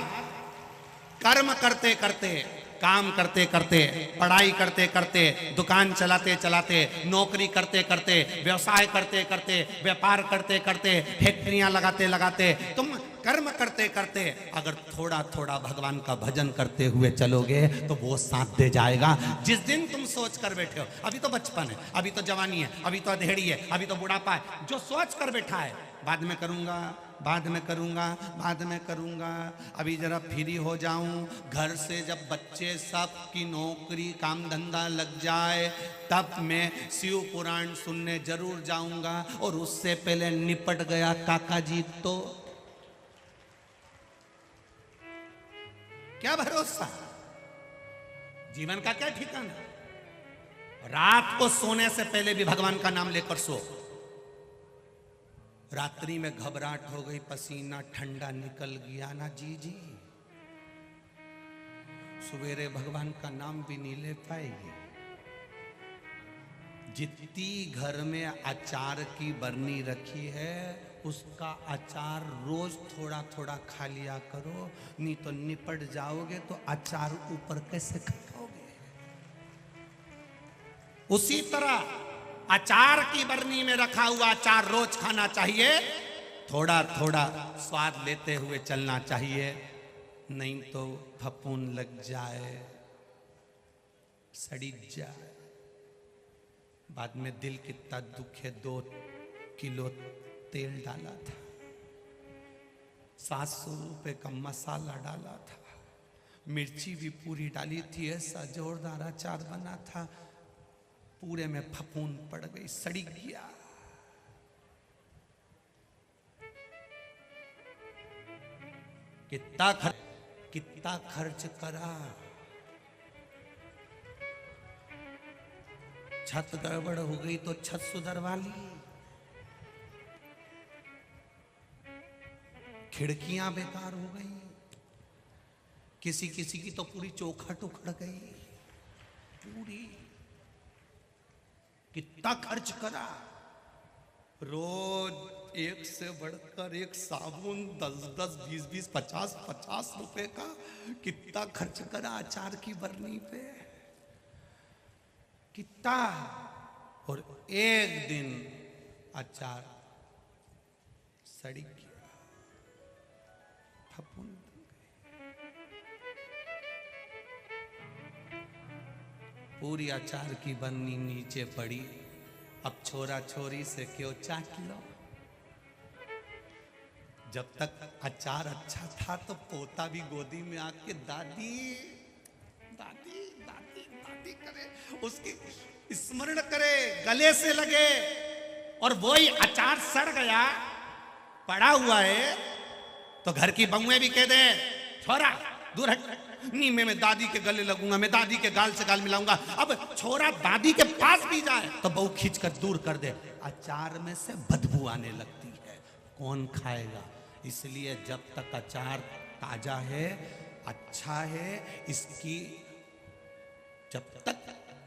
A: कर्म करते करते, काम करते करते, पढ़ाई करते करते, दुकान चलाते चलाते, नौकरी करते करते, व्यवसाय करते करते, व्यापार करते करते, फैक्ट्रियां लगाते लगाते, तुम कर्म करते करते अगर थोड़ा थोड़ा भगवान का भजन करते हुए चलोगे तो वो साथ दे जाएगा। जिस दिन तुम सोच कर बैठे हो, अभी तो बचपन है, अभी तो जवानी है, अभी तो अधेड़ी है, अभी तो बुढ़ापा है, जो सोच कर बैठा है बाद में करूंगा, बाद में करूंगा, बाद में करूंगा, अभी जरा फ्री हो जाऊं, घर से जब बच्चे सब की नौकरी काम धंधा लग जाए तब मैं शिव पुराण सुनने जरूर जाऊंगा, और उससे पहले निपट गया काका जी तो क्या भरोसा, जीवन का क्या ठिकाना। रात को सोने से पहले भी भगवान का नाम लेकर सो। रात्रि में घबराहट हो गई, पसीना ठंडा निकल गया ना जी, सवेरे भगवान का नाम भी नहीं ले पाएगी। जितनी घर में अचार की बरनी रखी है उसका अचार रोज थोड़ा थोड़ा खा लिया करो, नहीं तो निपट जाओगे तो अचार ऊपर कैसे खाओगे। उसी तरह अचार की बरनी में रखा हुआ अचार रोज खाना चाहिए, थोड़ा थोड़ा स्वाद लेते हुए चलना चाहिए, नहीं तो फफूंद लग जाए, सड़ी जाए, बाद में दिल कितना दुखे। 2 किलो तेल डाला था, 700 रुपए का मसाला डाला था, मिर्ची भी पूरी डाली थी, ऐसा जोरदार अचार बना था, पूरे में फफूंद पड़ गई, सड़ी गया। कितना खर्च करा, छत गड़बड़ हो गई तो छत सुधरवा ली, खिड़कियां बेकार हो गई, किसी किसी की तो पूरी चौखट उखड़ गई पूरी। कितना खर्च करा, रोज एक से बढ़कर एक साबुन 10-10, 20-20, 50-50 रुपए का कितना खर्च करा अचार की बरनी पे, कितना। और एक दिन अचार सड़ी गया, फफूंद। पूरी अचार की बरनी नीचे पड़ी। अब छोरा छोरी से क्यों चाट लो। जब तक अचार अच्छा था तो पोता भी गोदी में आके दादी दादी दादी दादी करे, उसकी स्मरण करे, गले से लगे, और वही अचार सड़ गया पड़ा हुआ है तो घर की बहुएं भी कह दे, छोरा दूर हट, नीमे में दादी के गले लगूंगा, मैं दादी के गाल से गाल मिलाऊंगा। अब छोरा दादी के पास भी जाए तो बहू खींच कर दूर कर दे, अचार में से बदबू आने लगती है, कौन खाएगा। इसलिए जब तक अचार ताजा है, अच्छा है, इसकी जब तक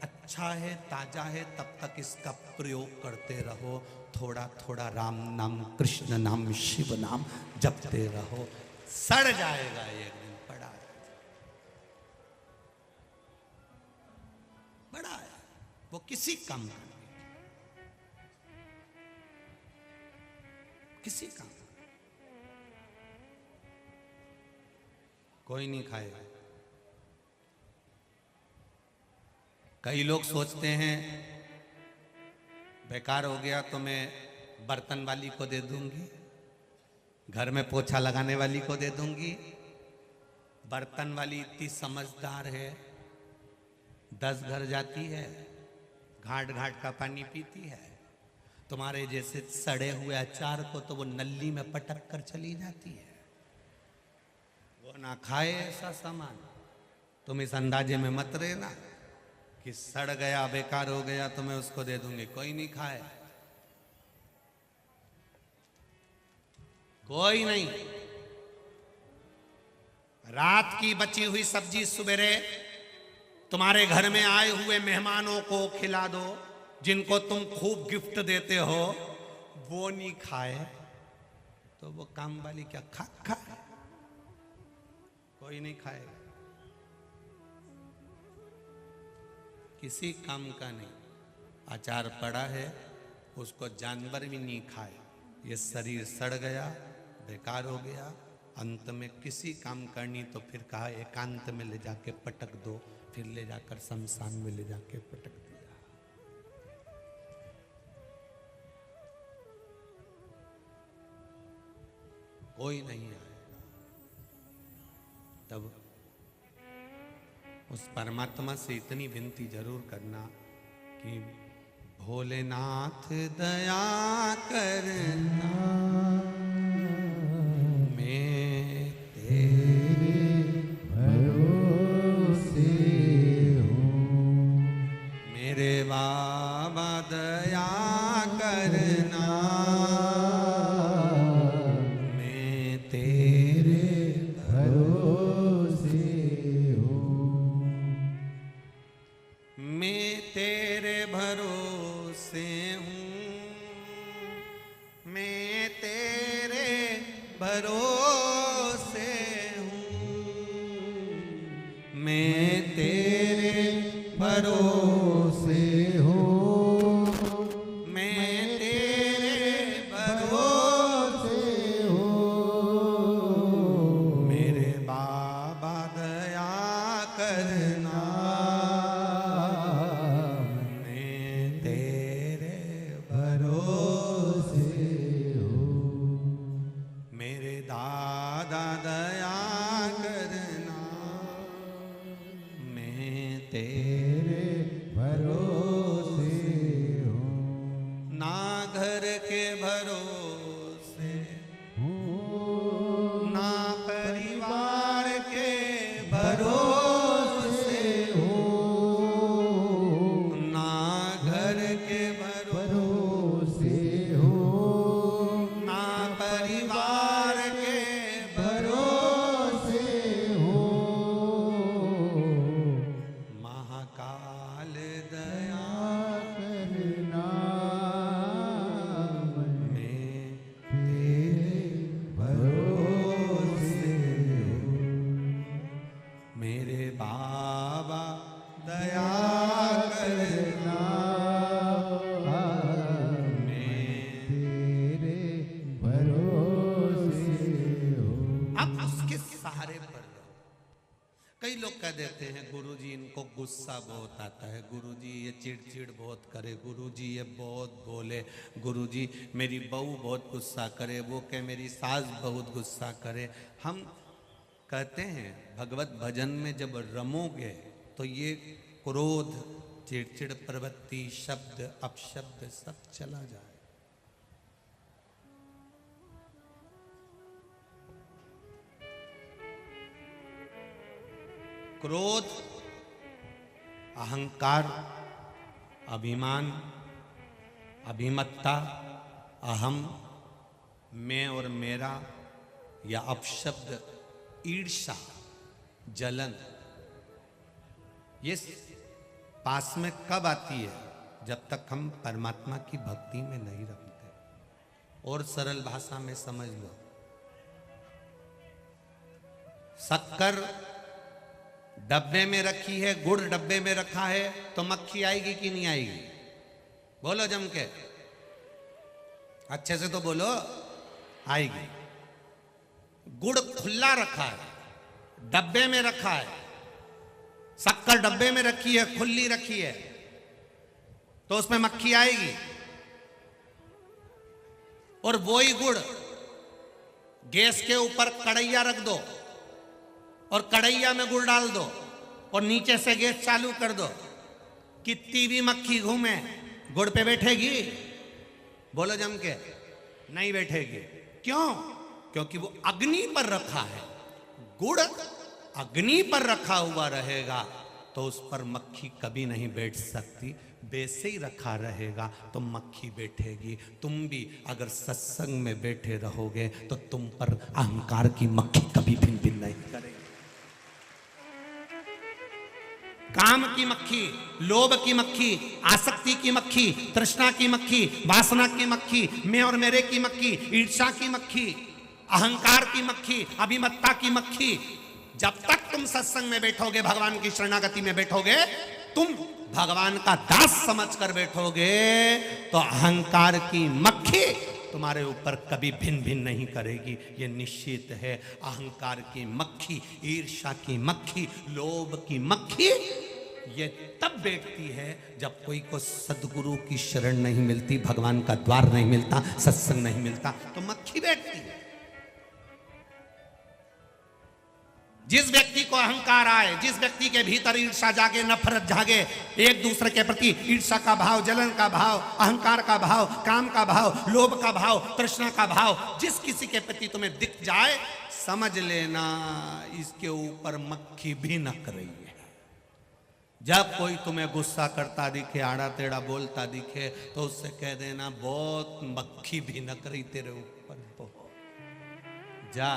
A: अच्छा है, ताजा है, तब तक इसका प्रयोग करते रहो, थोड़ा थोड़ा राम नाम, कृष्ण नाम, शिव नाम जपते रहो, सड़ जाएगा एक दिन। बड़ा है वो, किसी काम का नहीं, किसी काम कोई नहीं खाएगा। कई लोग सोचते हैं बेकार हो गया तो मैं बर्तन वाली को दे दूंगी, घर में पोछा लगाने वाली को दे दूंगी। बर्तन वाली इतनी समझदार है, 10 घर जाती है, घाट घाट का पानी पीती है। तुम्हारे जैसे सड़े हुए अचार को तो वो नली में पटक कर चली जाती है, वो ना खाए ऐसा सामान। तुम इस अंदाजे में मत रहना, कि सड़ गया बेकार हो गया तो मैं उसको दे दूंगी, कोई नहीं खाए, कोई नहीं। रात की बची हुई सब्जी सवेरे तुम्हारे घर में आए हुए मेहमानों को खिला दो, जिनको तुम खूब गिफ्ट देते हो, वो नहीं खाए तो वो काम वाली क्या खाए? कोई नहीं खाएगा, किसी काम का नहीं। अचार पड़ा है, उसको जानवर भी नहीं खाए, ये शरीर सड़ गया, बेकार हो गया, अंत में किसी काम करनी तो फिर कहा एकांत में ले जाके पटक दो, फिर ले जाकर शमशान में ले जाके पटक दिया। कोई नहीं आएगा। तब उस परमात्मा से इतनी विनती जरूर करना कि भोलेनाथ दया करना, मैं तेरे
B: भरोसे हूँ।
A: मेरे बाबा दया करना, मैं तेरे
B: भरोसे हूँ।
A: मैं तेरे भरोसे हूँ, मैं तेरे भरोसे हूँ, मैं तेरे भरोसे हूँ, मैं तेरे भरोसे हूँ। मेरे बाबा दया करना, मैं तेरे भरोसे हूँ। मेरे दादा दया करना, मैं तेरे
B: भरोसे हूँ।
A: ना घर के भरोसे,
B: हूँ।
A: ना परिवार के भरोसे, ना घर के भरोसे,
B: भरोसे हूँ।
A: ना परिवार के
B: भरोसे हूँ।
A: महाकाल दया
B: करना,
A: में
B: तेरे भरोसे हूँ।
A: मेरे बाबा दया करना, मैं
B: तेरे भरोसे हूँ।
A: अब उसके सहारे पर रहो। कई लोग कह देते हैं गुरुजी इनको गुस्सा बहुत आता है, गुरुजी ये चिड़चिड़ बहुत करे, गुरुजी ये बहुत बोले, गुरुजी मेरी बहू बहुत गुस्सा करे, वो कहे मेरी सास बहुत गुस्सा करे। हम कहते हैं भगवत भजन में जब रमोगे तो ये क्रोध, चिड़चिड़ प्रवृत्ति, शब्द अपशब्द सब चला जाए। क्रोध, अहंकार, अभिमान, अभिमत्ता, अहम, मैं और मेरा, या अपशब्द, ईर्ष्या, जलन, ये पास में कब आती है? जब तक हम परमात्मा की भक्ति में नहीं रखते। और सरल भाषा में समझ लो, शक्कर डब्बे में रखी है, गुड़ डब्बे में रखा है, तो मक्खी आएगी कि नहीं आएगी? बोलो जम के, अच्छे से तो बोलो, आएगी। गुड़ खुला रखा है, डब्बे में रखा है, शक्कर डब्बे में रखी है, खुली रखी है, तो उसमें मक्खी आएगी। और वही गुड़ गैस के ऊपर कढ़ैया रख दो और कढ़ैया में गुड़ डाल दो और नीचे से गैस चालू कर दो, कितनी भी मक्खी घूमे गुड़ पे बैठेगी? बोलो जम के, नहीं बैठेगी। क्यों? क्योंकि वो अग्नि पर रखा है। गुड़ अग्नि पर रखा हुआ रहेगा तो उस पर मक्खी कभी नहीं बैठ सकती। वैसे ही रखा रहेगा तो मक्खी बैठेगी। तुम भी अगर सत्संग में बैठे रहोगे तो तुम पर अहंकार की मक्खी कभी भिन भिन नहीं करेगी। काम की मक्खी, लोभ की मक्खी, आसक्ति की मक्खी, तृष्णा की मक्खी, वासना की मक्खी, मैं और मेरे की मक्खी, ईर्ष्या की मक्खी, अहंकार की मक्खी, अभिमत्ता की मक्खी, जब तक तुम सत्संग में बैठोगे, भगवान की शरणागति में बैठोगे, तुम भगवान का दास समझकर बैठोगे, तो अहंकार की मक्खी तुम्हारे ऊपर कभी भिन भिन नहीं करेगी। ये निश्चित है। अहंकार की मक्खी, ईर्ष्या की मक्खी, लोभ की मक्खी ये तब बैठती है जब कोई को सदगुरु की शरण नहीं मिलती, भगवान का द्वार नहीं मिलता, सत्संग नहीं मिलता, तो मक्खी बैठती है। जिस व्यक्ति को अहंकार आए, जिस व्यक्ति के भीतर ईर्ष्या जागे, नफरत जागे, एक दूसरे के प्रति ईर्ष्या का भाव, जलन का भाव, अहंकार का भाव, काम का भाव, लोभ का भाव, तृष्णा का भाव, जिस किसी के प्रति तुम्हें दिख जाए, समझ लेना इसके ऊपर मक्खी भी नक रही है। जब कोई तुम्हें गुस्सा करता दिखे, आड़ा टेढ़ा बोलता दिखे, तो उससे कह देना बहुत मक्खी भी नक रही तेरे ऊपर। बहुत जा,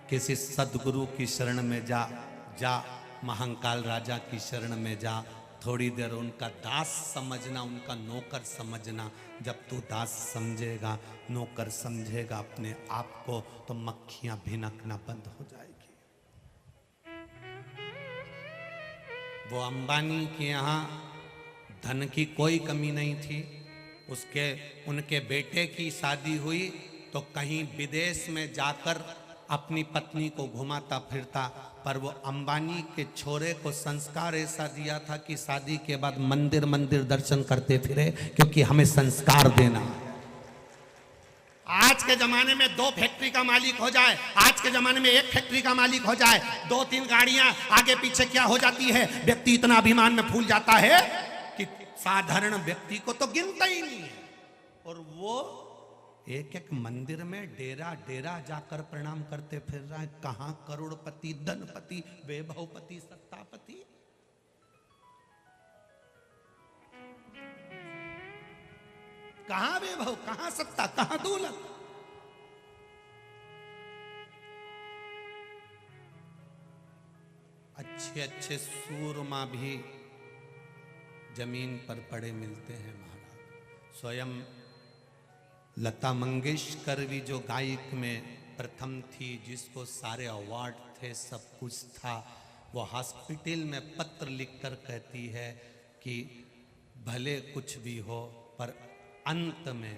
A: किसी सदगुरु की शरण में जा, जा महाकाल राजा की शरण में जा, थोड़ी देर उनका दास समझना, उनका नौकर समझना। जब तू दास समझेगा, नौकर समझेगा अपने आप को, तो मक्खियां भिनकना बंद हो जाएगी। वो अंबानी के यहाँ धन की कोई कमी नहीं थी। उनके बेटे की शादी हुई तो कहीं विदेश में जाकर अपनी पत्नी को घुमाता फिरता, पर वो अंबानी के छोरे को संस्कार ऐसा दिया था कि शादी के बाद मंदिर मंदिर दर्शन करते फिरे, क्योंकि हमें संस्कार देना। आज के जमाने में 2 फैक्ट्री का मालिक हो जाए, आज के जमाने में 1 फैक्ट्री का मालिक हो जाए, 2-3 गाड़ियां आगे पीछे क्या हो जाती है, व्यक्ति इतना अभिमान में फूल जाता है कि साधारण व्यक्ति को तो गिनता ही नहीं है। और वो एक मंदिर में डेरा डेरा जाकर प्रणाम करते फिर रहा है। कहां करोड़पति, धनपति, वैभवपति, सत्तापति। कहां वैभव, कहां सत्ता, कहां दौलत। अच्छे अच्छे सूरमा भी जमीन पर पड़े मिलते हैं महाराज। स्वयं लता मंगेशकर भी जो गायक में प्रथम थी, जिसको सारे अवार्ड थे, सब कुछ था, वो हॉस्पिटल में पत्र लिखकर कहती है कि भले कुछ भी हो, पर अंत में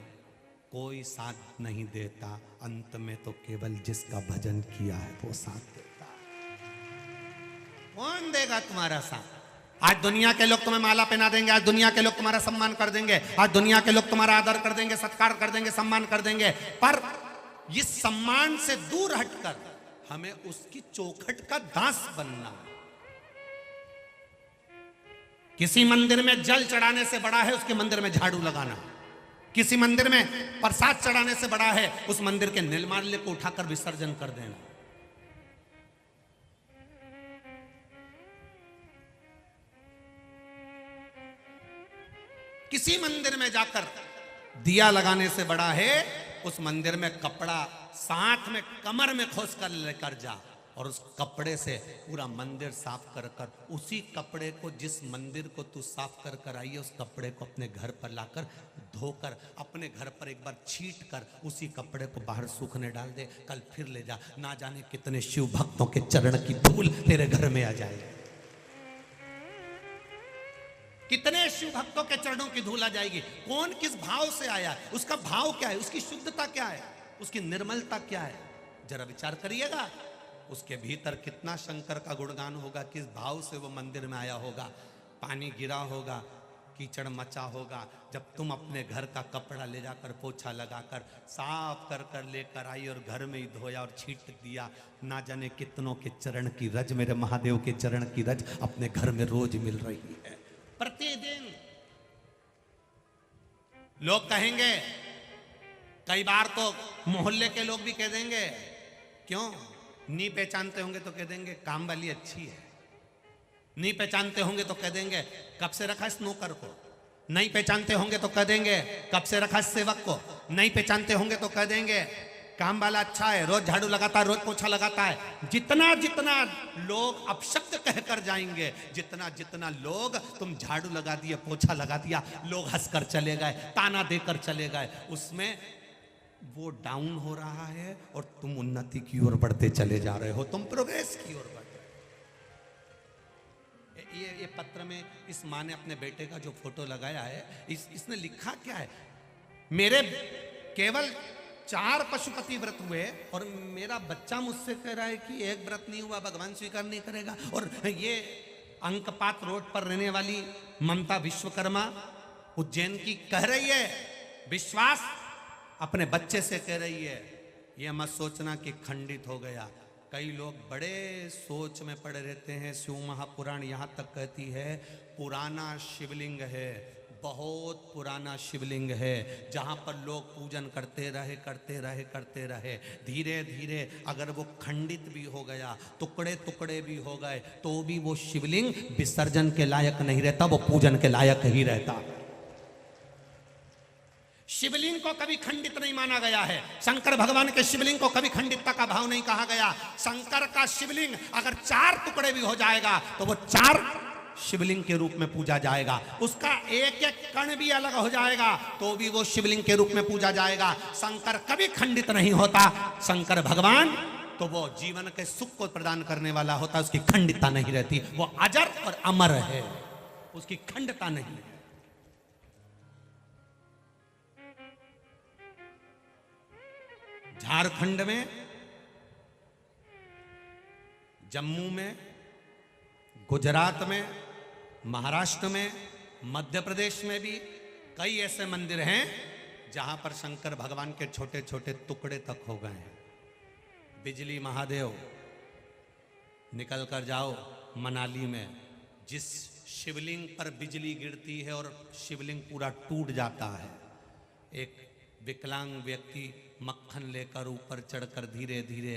A: कोई साथ नहीं देता, अंत में तो केवल जिसका भजन किया है वो साथ देता। कौन देगा तुम्हारा साथ? आज दुनिया के लोग तुम्हें माला पहना देंगे, आज दुनिया के लोग तुम्हारा सम्मान कर देंगे, आज दुनिया के लोग तुम्हारा आदर कर देंगे, सत्कार कर देंगे, सम्मान कर देंगे, पर इस सम्मान से दूर हटकर हमें उसकी चौखट का दास बनना। किसी मंदिर में जल चढ़ाने से बड़ा है उसके मंदिर में झाड़ू लगाना। किसी मंदिर में प्रसाद चढ़ाने से बड़ा है उस मंदिर के निर्माल्य को उठाकर विसर्जन कर देना। किसी मंदिर में जाकर दिया लगाने से बड़ा है उस मंदिर में कपड़ा साथ में कमर में खोस कर लेकर जा और उस कपड़े से पूरा मंदिर साफ कर कर, उसी कपड़े को, जिस मंदिर को तू साफ कर कर आई है, उस कपड़े को अपने घर पर लाकर धोकर अपने घर पर एक बार छीट कर उसी कपड़े को बाहर सूखने डाल दे। कल फिर ले जा, ना जाने कितने शिव भक्तों के चरण की धूल तेरे घर में आ जाए। कितने शिव भक्तों के चरणों की धूल आ जाएगी। कौन किस भाव से आया, उसका भाव क्या है, उसकी शुद्धता क्या है, उसकी निर्मलता क्या है, जरा विचार करिएगा। उसके भीतर कितना शंकर का गुणगान होगा, किस भाव से वो मंदिर में आया होगा। पानी गिरा होगा, कीचड़ मचा होगा, जब तुम अपने घर का कपड़ा ले जाकर पोछा लगाकर साफ कर कर लेकर आई और घर में ही धोया और छीट दिया, ना जाने कितनों के चरण की रज, मेरे महादेव के चरण की रज अपने घर में रोज मिल रही है प्रतिदिन। लोग कहेंगे, कई बार तो मोहल्ले के लोग भी कह देंगे, क्यों नहीं पहचानते होंगे तो कह देंगे काम वाली अच्छी है, नहीं पहचानते होंगे तो कह देंगे कब से रखा इस नौकर को, नहीं पहचानते होंगे तो कह देंगे कब से रखा इस सेवक को, नहीं पहचानते होंगे तो कह देंगे काम वाला अच्छा है, रोज झाड़ू लगाता है, रोज पोछा लगाता है। जितना जितना लोग अपशब्द कहकर जाएंगे, जितना जितना लोग तुम झाड़ू लगा दिया, पोछा लगा दिया, लोग हंसकर चले गए, ताना देकर चले गए, उसमें वो डाउन हो रहा है और तुम उन्नति की ओर बढ़ते चले जा रहे हो, तुम प्रोग्रेस की ओर बढ़। ये पत्र में इस माँ ने अपने बेटे का जो फोटो लगाया है, इसने लिखा क्या है, मेरे केवल 4 पशुपति व्रत हुए और मेरा बच्चा मुझसे कह रहा है कि एक व्रत नहीं हुआ, भगवान स्वीकार नहीं करेगा। और ये अंकपात रोड पर रहने वाली ममता विश्वकर्मा उज्जैन की कह रही है, विश्वास अपने बच्चे से कह रही है, ये मत सोचना कि खंडित हो गया। कई लोग बड़े सोच में पड़े रहते हैं। शिव महापुराण यहाँ तक कहती है पुराना शिवलिंग है, बहुत पुराना शिवलिंग है, जहाँ पर लोग पूजन करते रहे, धीरे धीरे अगर वो खंडित भी हो गया, टुकड़े टुकड़े भी हो गए, तो भी वो शिवलिंग विसर्जन के लायक नहीं रहता, वो पूजन के लायक ही रहता। शिवलिंग को कभी खंडित नहीं माना गया है। शंकर भगवान के शिवलिंग को कभी खंडितता का भाव नहीं कहा गया। शंकर का शिवलिंग अगर 4 टुकड़े भी हो जाएगा तो वो 4 शिवलिंग के रूप में पूजा जाएगा। उसका एक एक कण भी अलग हो जाएगा तो भी वो शिवलिंग के रूप में पूजा जाएगा। शंकर कभी खंडित नहीं होता। शंकर भगवान तो वो जीवन के सुख को प्रदान करने वाला होता, उसकी खंडितता नहीं रहती। वो अजर और अमर है, उसकी खंडता नहीं है। झारखंड में, जम्मू में, गुजरात में, महाराष्ट्र में, मध्य प्रदेश में भी कई ऐसे मंदिर हैं जहां पर शंकर भगवान के छोटे छोटे टुकड़े तक हो गए हैं। बिजली महादेव निकल कर जाओ मनाली में, जिस शिवलिंग पर बिजली गिरती है और शिवलिंग पूरा टूट जाता है, एक विकलांग व्यक्ति मक्खन लेकर ऊपर चढ़कर धीरे धीरे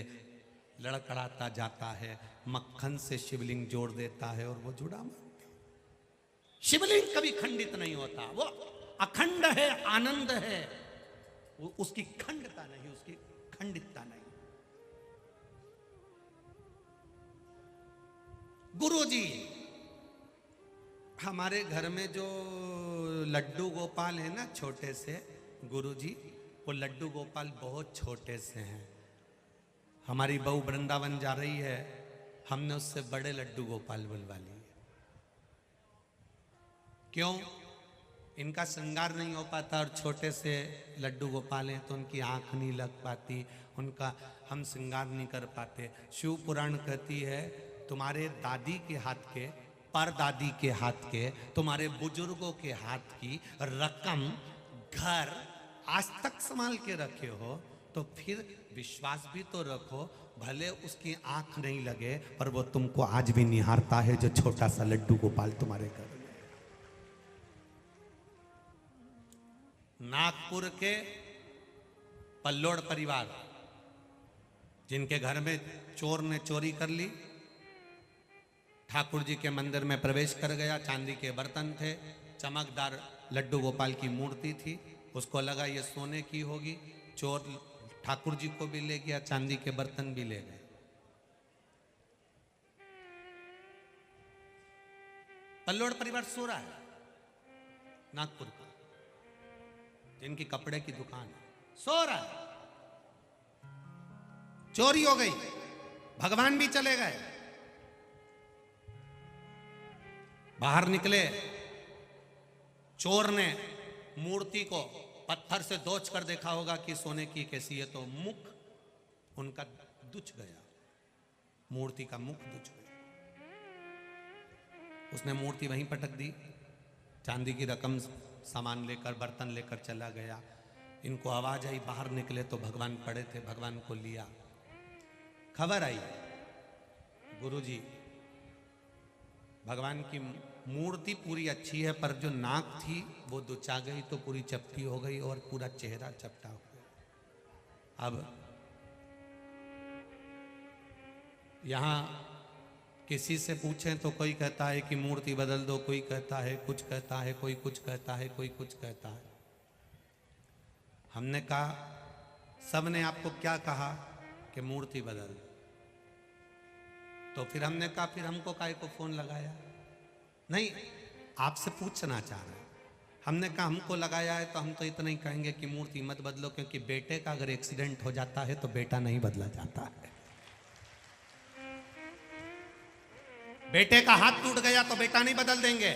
A: लड़खड़ाता जाता है, मक्खन से शिवलिंग जोड़ देता है और वो जुड़ा। शिवलिंग कभी खंडित नहीं होता, वो अखंड है, आनंद है, वो उसकी खंडता नहीं, उसकी खंडितता नहीं। गुरुजी, हमारे घर में जो लड्डू गोपाल है ना, छोटे से गुरुजी, वो लड्डू गोपाल बहुत छोटे से हैं। हमारी बहू वृंदावन जा रही है, हमने उससे बड़े लड्डू गोपाल बुलवा लिए। क्यों? इनका श्रृंगार नहीं हो पाता और छोटे से लड्डू गोपाल हैं तो उनकी आंख नहीं लग पाती, उनका हम श्रृंगार नहीं कर पाते। शिव पुराण कहती है तुम्हारे दादी के हाथ के, परदादी के हाथ के, तुम्हारे बुजुर्गों के हाथ की रकम घर आज तक संभाल के रखे हो तो फिर विश्वास भी तो रखो। भले उसकी आंख नहीं लगे पर वो तुमको आज भी निहारता है, जो छोटा सा लड्डू गोपाल तुम्हारे घर में। नागपुर के पल्लोड़ परिवार, जिनके घर में चोर ने चोरी कर ली, ठाकुर जी के मंदिर में प्रवेश कर गया, चांदी के बर्तन थे, चमकदार लड्डू गोपाल की मूर्ति थी, उसको लगा ये सोने की होगी, चोर ठाकुर जी को भी ले गया, चांदी के बर्तन भी ले गए। पल्लोड़ परिवार सो रहा है, नागपुर का, जिनकी कपड़े की दुकान है, सो रहा है। चोरी हो गई, भगवान भी चले गए। बाहर निकले, चोर ने मूर्ति को पत्थर से दोच कर देखा होगा कि सोने की कैसी है, तो मुख उनका दुच गया, मूर्ति का मुख दुच गया। उसने मूर्ति वहीं पटक दी, चांदी की रकम सामान लेकर, बर्तन लेकर चला गया। इनको आवाज आई, बाहर निकले तो भगवान पड़े थे, भगवान को लिया। खबर आई, गुरुजी भगवान की मूर्ति पूरी अच्छी है पर जो नाक थी वो दुचा गई तो पूरी चपटी हो गई और पूरा चेहरा चपटा हो गया। अब यहां किसी से पूछें तो कोई कहता है कि मूर्ति बदल दो, कोई कहता है कुछ कहता है, कोई कुछ कहता है, कोई कुछ कहता है। हमने कहा, सब ने आपको क्या कहा कि मूर्ति बदल दो। तो फिर हमने कहा फिर हमको काहे को फोन लगाया? नहीं, आपसे पूछना चाह रहे हैं। हमने कहा हमको लगाया है तो हम तो इतना ही कहेंगे कि मूर्ति मत बदलो, क्योंकि बेटे का अगर एक्सीडेंट हो जाता है तो बेटा नहीं बदला जाता है। बेटे का हाथ टूट गया तो बेटा नहीं बदल देंगे,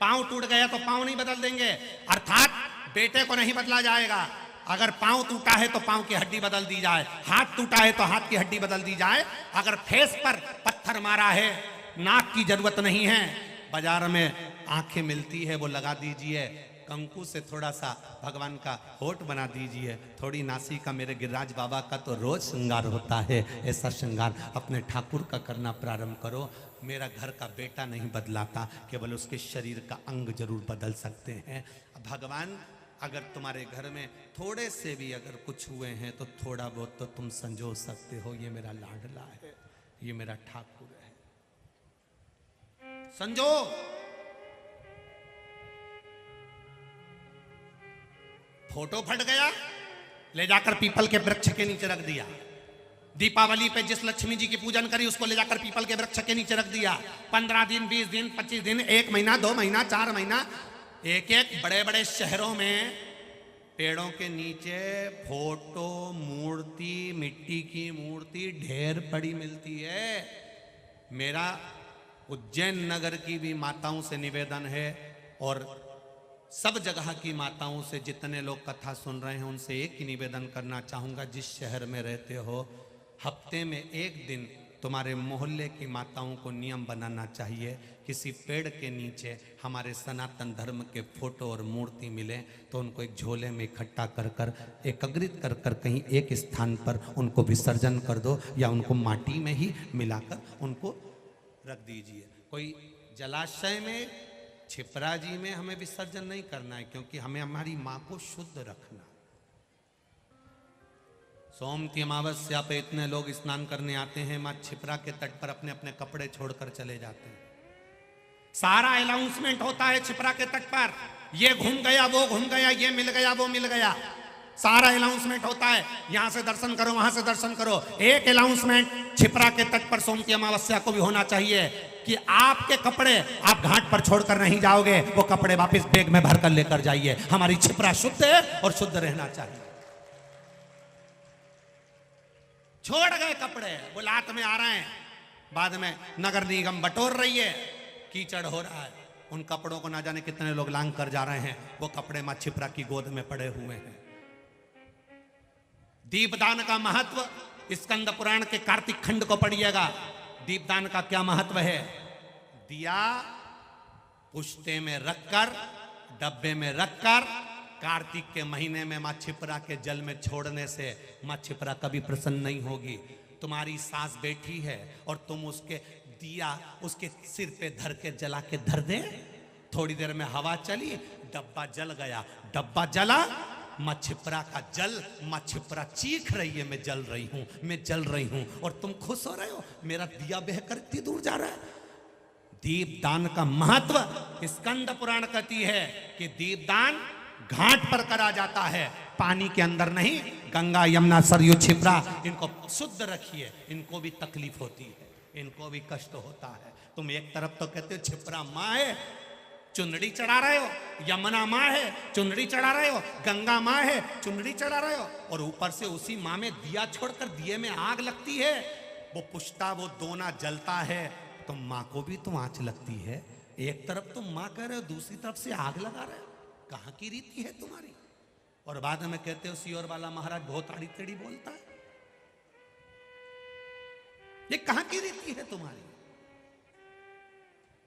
A: पांव टूट गया तो पांव नहीं बदल देंगे, अर्थात बेटे को नहीं बदला जाएगा। अगर पांव टूटा है तो पांव की हड्डी बदल दी जाए, हाथ टूटा है तो हाथ की हड्डी बदल दी जाए। अगर फेस पर पत्थर मारा है, नाक की जरूरत नहीं है, बाजार में आंखें मिलती है वो लगा दीजिए, कंकु से थोड़ा सा भगवान का होठ बना दीजिए, थोड़ी नासी का मेरे गिरिराज बाबा का तो रोज श्रृंगार होता है, ऐसा श्रृंगार अपने ठाकुर का करना प्रारंभ करो। मेरा घर का बेटा नहीं बदलाता, केवल उसके शरीर का अंग जरूर बदल सकते हैं। भगवान अगर तुम्हारे घर में थोड़े से भी अगर कुछ हुए हैं तो थोड़ा बहुत तो तुम संजो सकते हो। ये मेरा लाडला है, ये मेरा ठाकुर है, संजो। फोटो फट गया, ले जाकर पीपल के वृक्ष के नीचे रख दिया। दीपावली पे जिस लक्ष्मी जी की पूजन करी उसको ले जाकर पीपल के वृक्ष के नीचे रख दिया। 15 दिन, 20 दिन, 25 दिन, 1 महीना, 2 महीना, 4 महीना, एक बड़े बड़े शहरों में पेड़ों के नीचे फोटो, मूर्ति, मिट्टी की मूर्ति ढेर पड़ी मिलती है। मेरा उज्जैन नगर की भी माताओं से निवेदन है और सब जगह की माताओं से, जितने लोग कथा सुन रहे हैं उनसे एक ही निवेदन करना चाहूँगा, जिस शहर में रहते हो हफ्ते में एक दिन तुम्हारे मोहल्ले की माताओं को नियम बनाना चाहिए, किसी पेड़ के नीचे हमारे सनातन धर्म के फोटो और मूर्ति मिले तो उनको एक झोले में इकट्ठा कर कर एकत्रित कर कर कहीं एक स्थान पर उनको विसर्जन कर दो, या उनको माटी में ही मिलाकर उनको रख दीजिए। कोई जलाशय में, छिपरा जी में हमें विसर्जन नहीं करना है, क्योंकि हमें हमारी माँ को शुद्ध रखना। सोमती अमावस्या पे इतने लोग स्नान करने आते हैं, माँ छिपरा के तट पर अपने अपने कपड़े छोड़कर चले जाते हैं। सारा अनाउंसमेंट होता है छिपरा के तट पर, ये घूम गया, वो घूम गया, ये मिल गया, वो मिल गया, सारा अनाउंसमेंट होता है। यहां से दर्शन करो, वहां से दर्शन करो। एक अनाउंसमेंट छिपरा के तट पर सोमती अमावस्या को भी होना चाहिए कि आपके कपड़े आप घाट पर छोड़कर नहीं जाओगे, वो कपड़े वापस बैग में भरकर लेकर जाइए। हमारी छिपरा शुद्ध है और शुद्ध रहना चाहिए। छोड़ गए कपड़े, वो लात में आ रहे हैं, बाद में नगर निगम बटोर रही है, कीचड़ हो रहा है, उन कपड़ों को ना जाने कितने लोग लांग कर जा रहे हैं, वो कपड़े मां छिपरा की गोद में पड़े हुए हैं। दीपदान का महत्व स्कंद पुराण के कार्तिक खंड को पढ़िएगा। दीपदान का क्या महत्व है? दिया पुश्ते में रखकर, डब्बे में रखकर, कार्तिक के महीने में मां छिपरा के जल में छोड़ने से मां छिपरा कभी प्रसन्न नहीं होगी। तुम्हारी सास बैठी है और तुम उसके दिया उसके सिर पे धर के जला के धर दे, थोड़ी देर में हवा चली, डब्बा जल गया, डब्बा जला, मां छिपरा का जल, मां छिपरा चीख रही है, मैं जल रही हूं, मैं जल रही हूं, और तुम खुश हो रहे हो, मेरा दिया बहकर इतनी दूर जा रहा है। दीपदान का महत्व स्कंद पुराण कहती है कि दीपदान घाट पर करा जाता है, पानी के अंदर नहीं। गंगा, यमुना, सरयू, छिपरा, इनको शुद्ध रखिए। इनको भी तकलीफ होती है, इनको भी कष्ट होता है। तुम एक तरफ तो कहते हो छिपरा माँ है, चुनरी चढ़ा रहे हो, यमुना माँ है, चुनरी चढ़ा रहे हो, गंगा माँ है, चुनरी चढ़ा रहे हो, और ऊपर से उसी माँ में दिया छोड़कर दिए में आग लगती है, वो पुष्टा, वो दोना जलता है, तो माँ को भी तो आंच लगती है। एक तरफ तुम माँ कह रहे हो, दूसरी तरफ से आग लगा रहे हो, कहाँ की रीति है तुम्हारी? और बाद में कहते हो सियोर वाला महाराज बहुत आड़ी टेढ़ी बोलता है। ये कहाँ की रीति है तुम्हारी?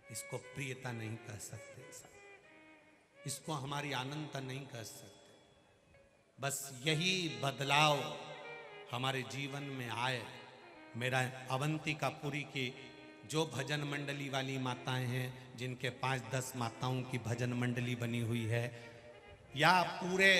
A: इसको प्रियता नहीं कह सकते, इसको हमारी आनंदता नहीं कह सकते। बस यही बदलाव हमारे जीवन में आए। मेरा अवंतिकापुरी की जो भजन मंडली वाली माताएं हैं, जिनके 5-10 माताओं की भजन मंडली बनी हुई है, या पूरे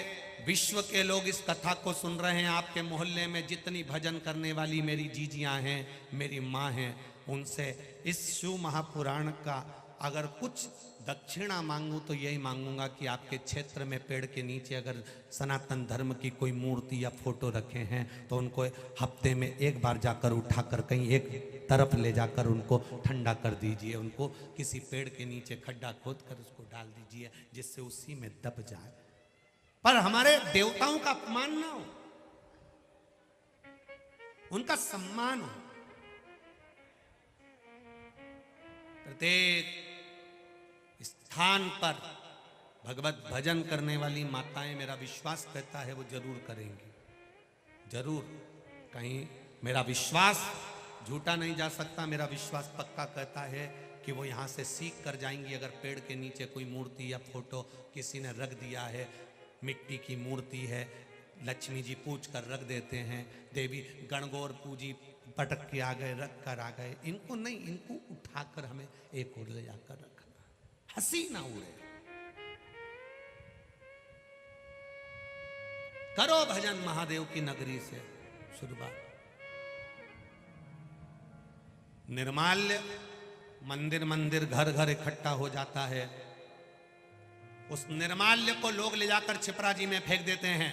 A: विश्व के लोग इस कथा को सुन रहे हैं, आपके मोहल्ले में जितनी भजन करने वाली मेरी जीजियां हैं, मेरी माँ हैं, उनसे इस शिव महापुराण का अगर कुछ दक्षिणा मांगूं तो यही मांगूंगा कि आपके क्षेत्र में पेड़ के नीचे अगर सनातन धर्म की कोई मूर्ति या फोटो रखे हैं तो उनको हफ्ते में एक बार जाकर उठाकर कहीं एक तरफ ले जाकर उनको ठंडा कर दीजिए। उनको किसी पेड़ के नीचे खड्डा खोद कर उसको डाल दीजिए जिससे उसी में दब जाए। पर हमारे देवताओं का अपमान ना हो, उनका सम्मान हो। प्रत्येक स्थान पर भगवत भजन करने वाली माताएं, मेरा विश्वास कहता है वो जरूर करेंगी, जरूर। कहीं मेरा विश्वास झूठा नहीं जा सकता, मेरा विश्वास पक्का कहता है कि वो यहाँ से सीख कर जाएंगी। अगर पेड़ के नीचे कोई मूर्ति या फोटो किसी ने रख दिया है, मिट्टी की मूर्ति है, लक्ष्मी जी पूछ कर रख देते हैं, देवी गणगौर पूजी पटक के आ गए, रख कर आ गए, इनको नहीं, इनको उठाकर हमें एक ओर ले जाकर रखना, हंसी ना उड़े। करो भजन महादेव की नगरी से शुरुआत। निर्माल्य मंदिर मंदिर घर घर इकट्ठा हो जाता है। उस निर्माल्य को लोग ले जाकर छिपरा जी में फेंक देते हैं,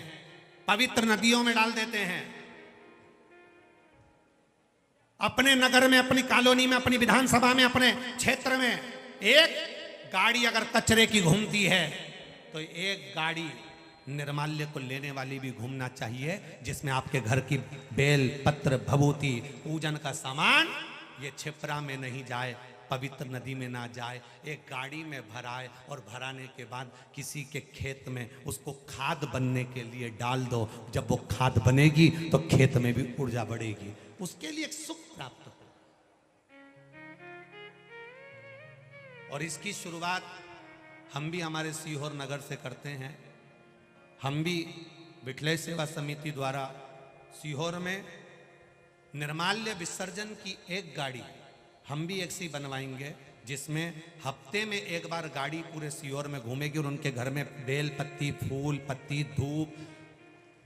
A: पवित्र नदियों में डाल देते हैं। अपने नगर में, अपनी कॉलोनी में, अपनी विधानसभा में, अपने क्षेत्र में एक गाड़ी अगर कचरे की घूमती है तो एक गाड़ी निर्माल्य को लेने वाली भी घूमना चाहिए, जिसमें आपके घर की बेल पत्र भभूति पूजन का सामान ये छिपरा में नहीं जाए, पवित्र नदी में ना जाए, एक गाड़ी में भराए और भराने के बाद किसी के खेत में उसको खाद बनने के लिए डाल दो। जब वो खाद बनेगी तो खेत में भी ऊर्जा बढ़ेगी, उसके लिए एक सुख प्राप्त हो। और इसकी शुरुआत हम भी हमारे सीहोर नगर से करते हैं। हम भी विठलेश सेवा समिति द्वारा सीहोर में निर्माल्य विसर्जन की एक गाड़ी हम भी एक सी बनवाएंगे, जिसमें हफ्ते में एक बार गाड़ी पूरे सीहोर में घूमेगी और उनके घर में बेल पत्ती, फूल पत्ती, धूप,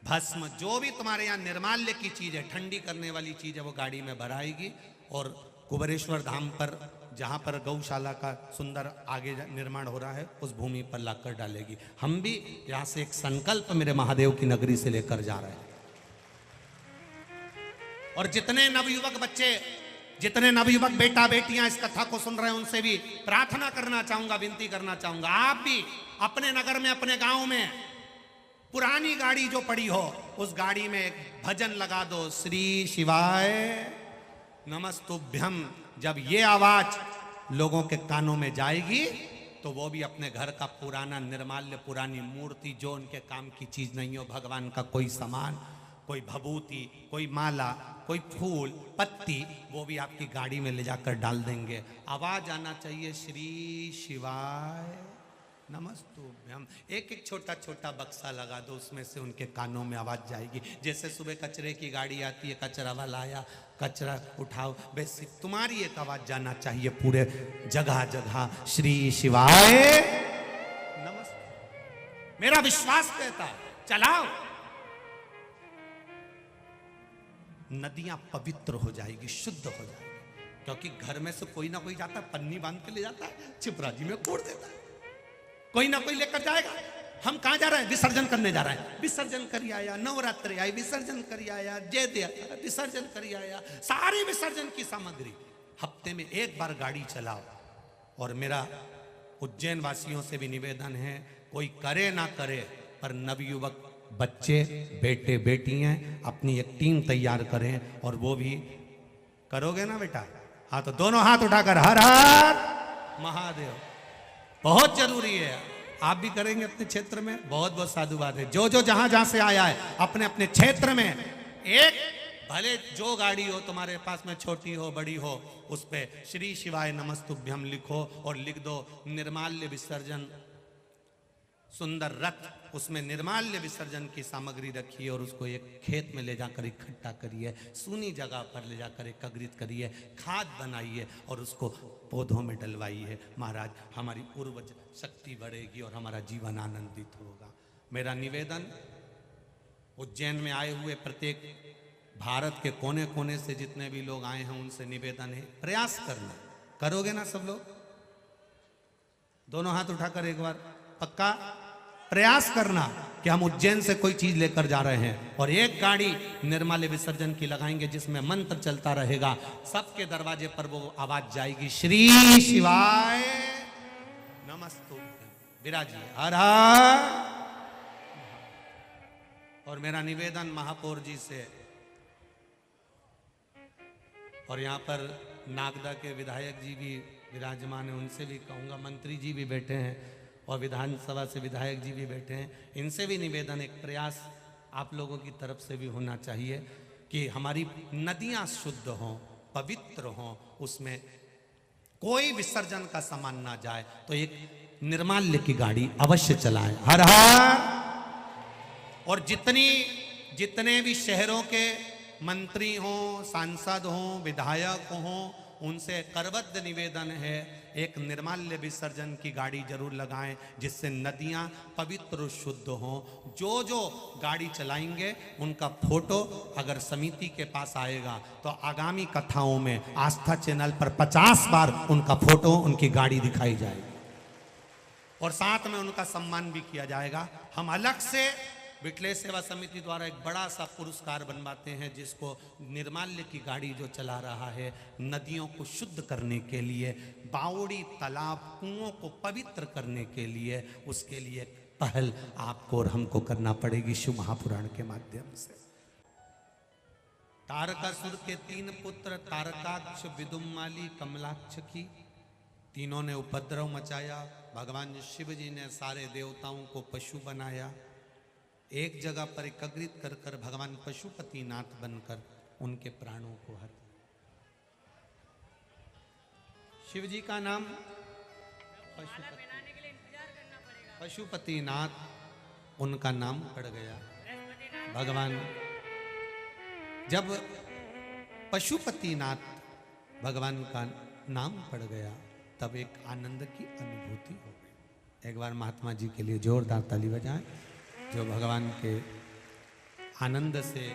A: भस्म, जो भी तुम्हारे यहाँ निर्माल्य की चीज है, ठंडी करने वाली चीज है, वो गाड़ी में भराएगी और कुबेरेश्वर धाम पर, जहाँ पर गौशाला का सुंदर आगे निर्माण हो रहा है, उस भूमि पर लाकर डालेगी। हम भी यहाँ से एक संकल्प मेरे महादेव की नगरी से लेकर जा रहे हैं। और जितने नवयुवक बच्चे, जितने नवयुवक बेटा बेटियां इस कथा को सुन रहे हैं, उनसे भी प्रार्थना करना चाहूंगा, विनती करना चाहूंगा, आप भी अपने नगर में, अपने गांव में पुरानी गाड़ी जो पड़ी हो, उस गाड़ी में एक भजन लगा दो, श्री शिवाय नमस्तुभ्यम। जब ये आवाज लोगों के कानों में जाएगी तो वो भी अपने घर का पुराना निर्माल्य, पुरानी मूर्ति, जो उनके काम की चीज नहीं हो, भगवान का कोई सामान, कोई भभूति, कोई माला, कोई फूल पत्ती, वो भी आपकी गाड़ी में ले जाकर डाल देंगे। आवाज आना चाहिए, श्री शिवाय नमस्तुभ्यम। एक एक छोटा छोटा बक्सा लगा दो, उसमें से उनके कानों में आवाज जाएगी। जैसे सुबह कचरे की गाड़ी आती है, कचरा वाला आया, कचरा उठाओ, वैसे तुम्हारी एक आवाज जाना चाहिए पूरे जगह जगह, श्री शिवाय नमस्ते। मेरा विश्वास कहता है चलाओ, नदियां पवित्र हो जाएगी, शुद्ध हो जाएगी। क्योंकि घर में से कोई ना कोई जाता है, पन्नी बांध के ले जाता है, छिपरा जी में कोड़ देता है, कोई ना कोई लेकर जाएगा। हम कहां जा रहे हैं? विसर्जन करने जा रहे हैं। विसर्जन करी आया, नवरात्रि आई, विसर्जन करी आया, जय दिया, विसर्जन करी आया, सारी विसर्जन की सामग्री। हफ्ते में एक बार गाड़ी चलाओ। और मेरा उज्जैन वासियों से भी निवेदन है, कोई करे ना करे, पर नवयुवक बच्चे, बेटे बेटियां अपनी एक टीम तैयार करें। और वो भी करोगे ना बेटा? हाँ, तो दोनों हाथ उठाकर हर हर महादेव, बहुत जरूरी है। आप भी करेंगे अपने क्षेत्र में, बहुत बहुत साधुवाद है। जो जो जहां जहां से आया है, अपने अपने क्षेत्र में एक, भले जो गाड़ी हो तुम्हारे पास में, छोटी हो बड़ी हो, उस पे श्री शिवाय नमस्तुभ्यम लिखो और लिख दो निर्माल्य विसर्जन, सुंदर रथ, उसमें निर्माल्य विसर्जन की सामग्री रखिए और उसको एक खेत में ले जाकर इकट्ठा करिए, सूनी जगह पर ले जाकर एकत्रित करिए, खाद बनाइए और उसको पौधों में डलवाइए। महाराज, हमारी पूर्वज शक्ति बढ़ेगी और हमारा जीवन आनंदित होगा। मेरा निवेदन, उज्जैन में आए हुए प्रत्येक भारत के कोने कोने से जितने भी लोग आए हैं उनसे निवेदन है, प्रयास करना। करोगे ना सब लोग? दोनों हाथ उठाकर एक बार पक्का प्रयास करना कि हम उज्जैन से कोई चीज लेकर जा रहे हैं और एक गाड़ी निर्माल्य विसर्जन की लगाएंगे जिसमें मंत्र चलता रहेगा। सबके दरवाजे पर वो आवाज जाएगी, श्री शिवाय नमस्तु विराजिए, हर हर। और मेरा निवेदन महापौर जी से और यहाँ पर नागदा के विधायक जी भी विराजमान हैं, उनसे भी कहूँगा, मंत्री जी भी बैठे हैं और विधानसभा से विधायक जी भी बैठे हैं, इनसे भी निवेदन, एक प्रयास आप लोगों की तरफ से भी होना चाहिए कि हमारी नदियाँ शुद्ध हों, पवित्र हों, उसमें कोई विसर्जन का सामान ना जाए। तो एक निर्माल्य की गाड़ी अवश्य चलाएं, हर हर। और जितने भी शहरों के मंत्री हों, सांसद हों, विधायक हों, उनसे करबद्ध निवेदन है, एक निर्माल्य विसर्जन की गाड़ी जरूर लगाएं जिससे नदियां पवित्र और शुद्ध हों। जो जो गाड़ी चलाएंगे उनका फोटो अगर समिति के पास आएगा तो आगामी कथाओं में आस्था चैनल पर 50 बार उनका फोटो, उनकी गाड़ी दिखाई जाएगी और साथ में उनका सम्मान भी किया जाएगा। हम अलग से बिटले सेवा समिति द्वारा एक बड़ा सा पुरस्कार बनवाते हैं जिसको निर्माल्य की गाड़ी जो चला रहा है नदियों को शुद्ध करने के लिए, बावड़ी तालाब कुओं को पवित्र करने के लिए, उसके लिए पहल आपको और हमको करना पड़ेगी शिव महापुराण के माध्यम से। तारकासुर के 3 पुत्र तारकाक्ष, विदुम्माली, कमलाक्ष की तीनों ने उपद्रव मचाया। भगवान शिव जी ने सारे देवताओं को पशु बनाया, एक जगह पर एकत्रित कर कर भगवान पशुपतिनाथ बनकर उनके प्राणों को हर। शिव जी का नाम पशुपतिनाथ, उनका नाम पड़ गया। भगवान जब पशुपतिनाथ भगवान का नाम पड़ गया तब एक आनंद की अनुभूति हो गई। एक बार महात्मा जी के लिए जोरदार ताली बजाएं जो भगवान के आनंद से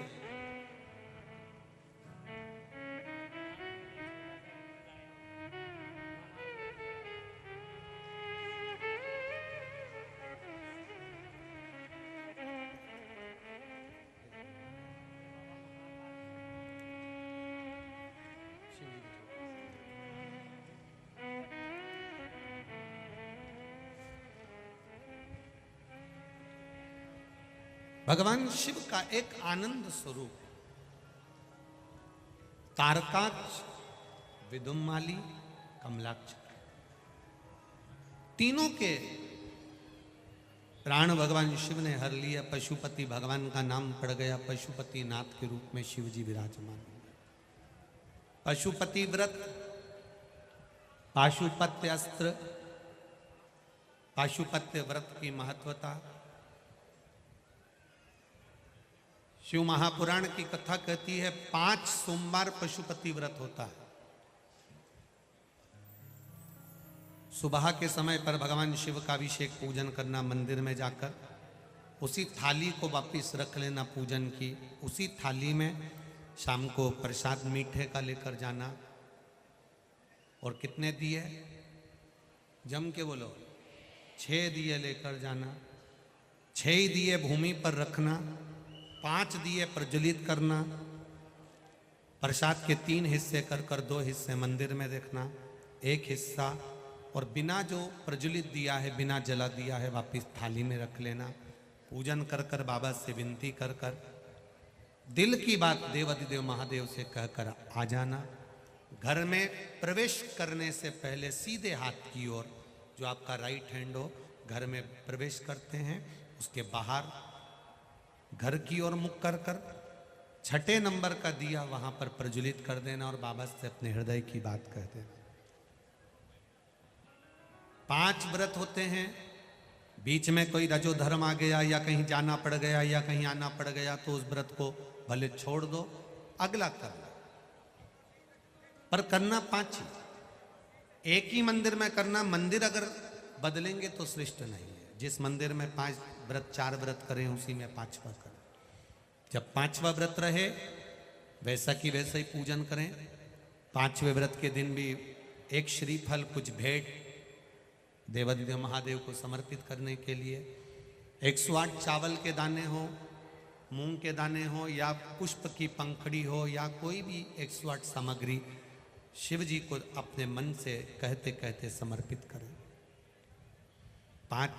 A: भगवान शिव का एक आनंद स्वरूप तारकाक्ष, विदुम्माली, कमलाक्ष, तीनों के प्राण भगवान शिव ने हर लिया। पशुपति भगवान का नाम पड़ गया, पशुपतिनाथ के रूप में शिव जी विराजमान हो गए। पशुपति व्रत, पाशुपत्य अस्त्र, पाशुपत्य व्रत की महत्वता। शिव महापुराण की कथा कहती है 5 सोमवार पशुपति व्रत होता है। सुबह के समय पर भगवान शिव का अभिषेक पूजन करना मंदिर में जाकर, उसी थाली को वापिस रख लेना पूजन की, उसी थाली में शाम को प्रसाद मीठे का लेकर जाना। और कितने दिए? जम के बोलो, 6 दिए लेकर जाना। 6 दिए भूमि पर रखना, 5 दिए प्रज्वलित करना। प्रसाद के 3 हिस्से कर कर 2 हिस्से मंदिर में देखना, 1 हिस्सा और बिना जो प्रज्वलित दिया है, बिना जला दिया है, वापिस थाली में रख लेना। पूजन कर कर बाबा से विनती कर कर दिल की बात देवाधिदेव महादेव से कहकर आ जाना। घर में प्रवेश करने से पहले सीधे हाथ की ओर, जो आपका राइट हैंड हो, घर में प्रवेश करते हैं, उसके बाहर घर की ओर मुख कर कर 6ठे नंबर का दिया वहां पर प्रज्वलित कर देना और बाबा से अपने हृदय की बात कह देना। 5 व्रत होते हैं, बीच में कोई रजो धर्म आ गया या कहीं जाना पड़ गया या कहीं आना पड़ गया तो उस व्रत को भले छोड़ दो, अगला कर लो, पर करना 5 ही। एक ही मंदिर में करना, मंदिर अगर बदलेंगे तो श्रेष्ठ नहीं है। जिस मंदिर में 5 व्रत 4 व्रत करें उसी में 5वां करें। जब 5वां व्रत रहे वैसा कि वैसा ही पूजन करें। पांचवें व्रत के दिन भी एक श्रीफल, कुछ भेंट देवाधिदेव महादेव को समर्पित करने के लिए 108 चावल के दाने हो, मूंग के दाने हो, या पुष्प की पंखड़ी हो, या कोई भी 108 सामग्री शिव जी को अपने मन से कहते कहते समर्पित करें। 5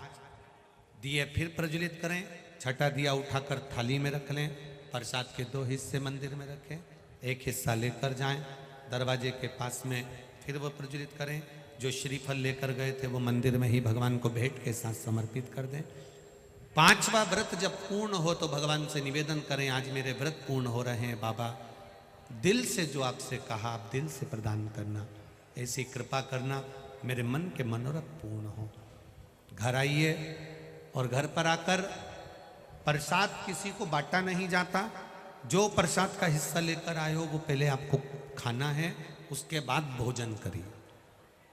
A: दिए फिर प्रज्वलित करें। छठा दिया उठाकर थाली में रख लें। प्रसाद के 2 हिस्से मंदिर में रखें, एक हिस्सा लेकर जाएं, दरवाजे के पास में फिर वो प्रज्वलित करें। जो श्रीफल लेकर गए थे वो मंदिर में ही भगवान को भेंट के साथ समर्पित कर दें। 5वां व्रत जब पूर्ण हो तो भगवान से निवेदन करें, आज मेरे व्रत पूर्ण हो रहे हैं बाबा, दिल से जो आपसे कहा आप दिल से प्रदान करना, ऐसी कृपा करना, मेरे मन के मनोरथ पूर्ण हो। घर आइए और घर पर आकर प्रसाद किसी को बांटा नहीं जाता। जो प्रसाद का हिस्सा लेकर आए हो वो पहले आपको खाना है, उसके बाद भोजन करिए।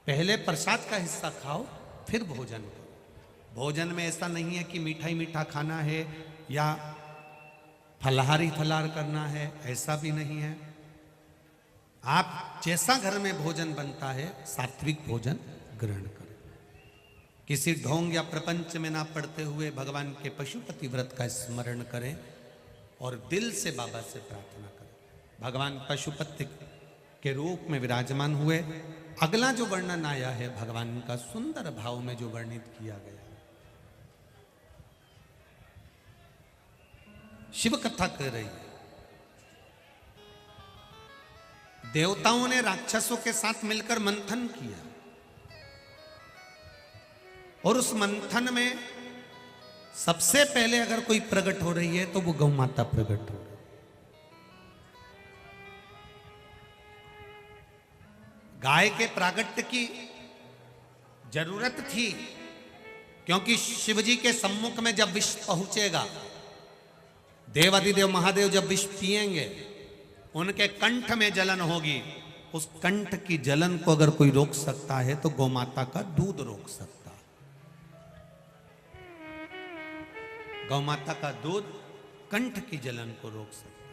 A: पहले प्रसाद का हिस्सा खाओ फिर भोजन करो। भोजन में ऐसा नहीं है कि मीठा ही मीठा खाना है या फलाहारी फलाहार करना है, ऐसा भी नहीं है। आप जैसा घर में भोजन बनता है सात्विक भोजन ग्रहण करें। किसी ढोंग या प्रपंच में ना पड़ते हुए भगवान के पशुपति व्रत का स्मरण करें और दिल से बाबा से प्रार्थना करें। भगवान पशुपति के रूप में विराजमान हुए। अगला जो वर्णन आया है भगवान का सुंदर भाव में जो वर्णित किया गया, शिव कथा कर रही है। देवताओं ने राक्षसों के साथ मिलकर मंथन किया और उस मंथन में सबसे पहले अगर कोई प्रकट हो रही है तो वो गौ माता प्रकट हो रही है। गाय के प्रागट्य की जरूरत थी क्योंकि शिवजी के सम्मुख में जब विष पहुंचेगा, देवाधिदेव महादेव जब विष पिएंगे, उनके कंठ में जलन होगी। उस कंठ की जलन को अगर कोई रोक सकता है तो गौ माता का दूध रोक सकता है। गौ माता का दूध कंठ की जलन को रोक सकता है।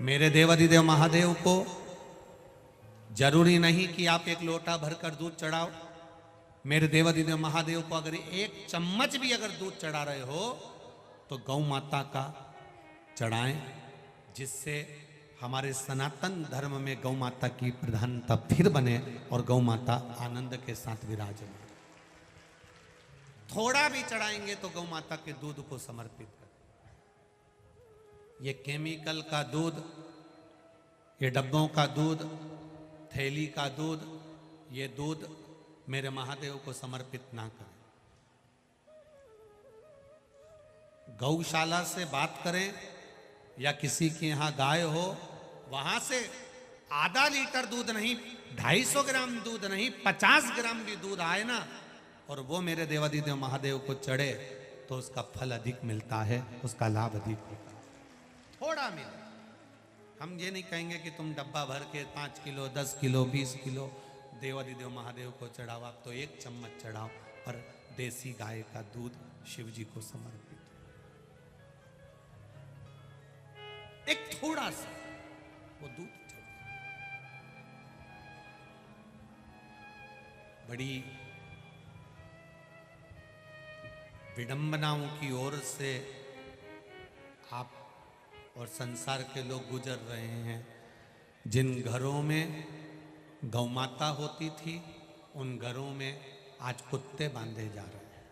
A: मेरे देवाधिदेव महादेव को जरूरी नहीं कि आप 1 लोटा भरकर दूध चढ़ाओ। मेरे देवाधिदेव महादेव को अगर 1 चम्मच भी अगर दूध चढ़ा रहे हो तो गौ माता का चढ़ाएं, जिससे हमारे सनातन धर्म में गौ माता की प्रधानता फिर बने और गौ माता आनंद के साथ विराजमान। थोड़ा भी चढ़ाएंगे तो गौ माता के दूध को समर्पित करें। ये केमिकल का दूध, ये डब्बों का दूध, थैली का दूध, ये दूध मेरे महादेव को समर्पित ना करें। गौशाला से बात करें या किसी के यहाँ गाय हो, वहां से आधा लीटर दूध नहीं, 250 ग्राम दूध नहीं, 50 ग्राम भी दूध आए ना और वो मेरे देवाधिदेव महादेव को चढ़े तो उसका फल अधिक मिलता है, उसका लाभ अधिक होता है। थोड़ा मिले। हम ये नहीं कहेंगे कि तुम डब्बा भर के 5 किलो 10 किलो 20 किलो देवाधिदेव महादेव को चढ़ाओ। आप तो 1 चम्मच चढ़ाओ, पर देसी गाय का दूध शिव जी को समर्पित, एक थोड़ा सा वो दूध चढ़ाओ। बड़ी विडंबनाओं की ओर से आप और संसार के लोग गुजर रहे हैं। जिन घरों में गौ माता होती थी उन घरों में आज कुत्ते बांधे जा रहे हैं।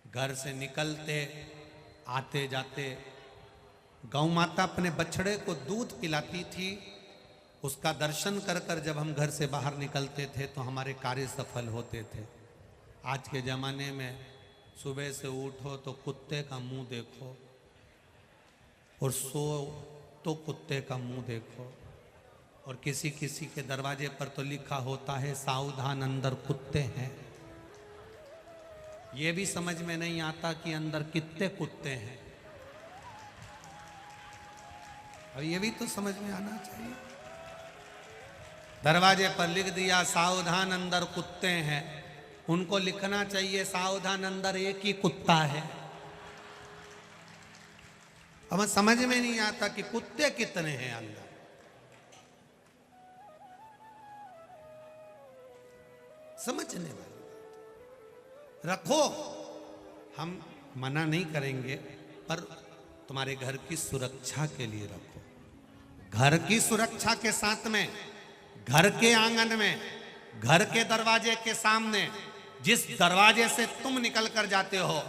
A: घर से निकलते आते जाते गौ माता अपने बछड़े को दूध पिलाती थी। उसका दर्शन कर कर जब हम घर से बाहर निकलते थे तो हमारे कार्य सफल होते थे। आज के ज़माने में सुबह से उठो तो कुत्ते का मुंह देखो और सो तो कुत्ते का मुंह देखो, और किसी किसी के दरवाजे पर तो लिखा होता है सावधान अंदर कुत्ते हैं। ये भी समझ में नहीं आता कि अंदर कितने कुत्ते हैं। और ये भी तो समझ में आना चाहिए। दरवाजे पर लिख दिया सावधान अंदर कुत्ते हैं, उनको लिखना चाहिए सावधान अंदर एक ही कुत्ता है। अब समझ में नहीं आता कि कुत्ते कितने हैं अंदर। समझने वाली बात रखो, हम मना नहीं करेंगे, पर तुम्हारे घर की सुरक्षा के लिए रखो। घर की सुरक्षा के साथ में घर के आंगन में, घर के दरवाजे के सामने, जिस दरवाजे से तुम निकल कर जाते हो,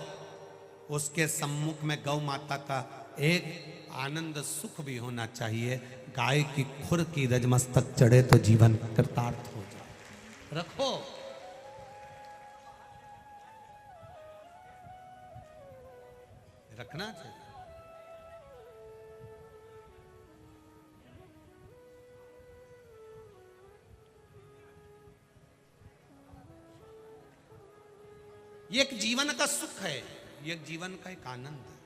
A: उसके सम्मुख में गौ माता का एक आनंद सुख भी होना चाहिए। गाय की खुर की रजमस्तक चढ़े तो जीवन कृतार्थ हो जाए। रखो। रखना चाहिए। ये एक जीवन का सुख है, ये एक जीवन का एक आनंद है।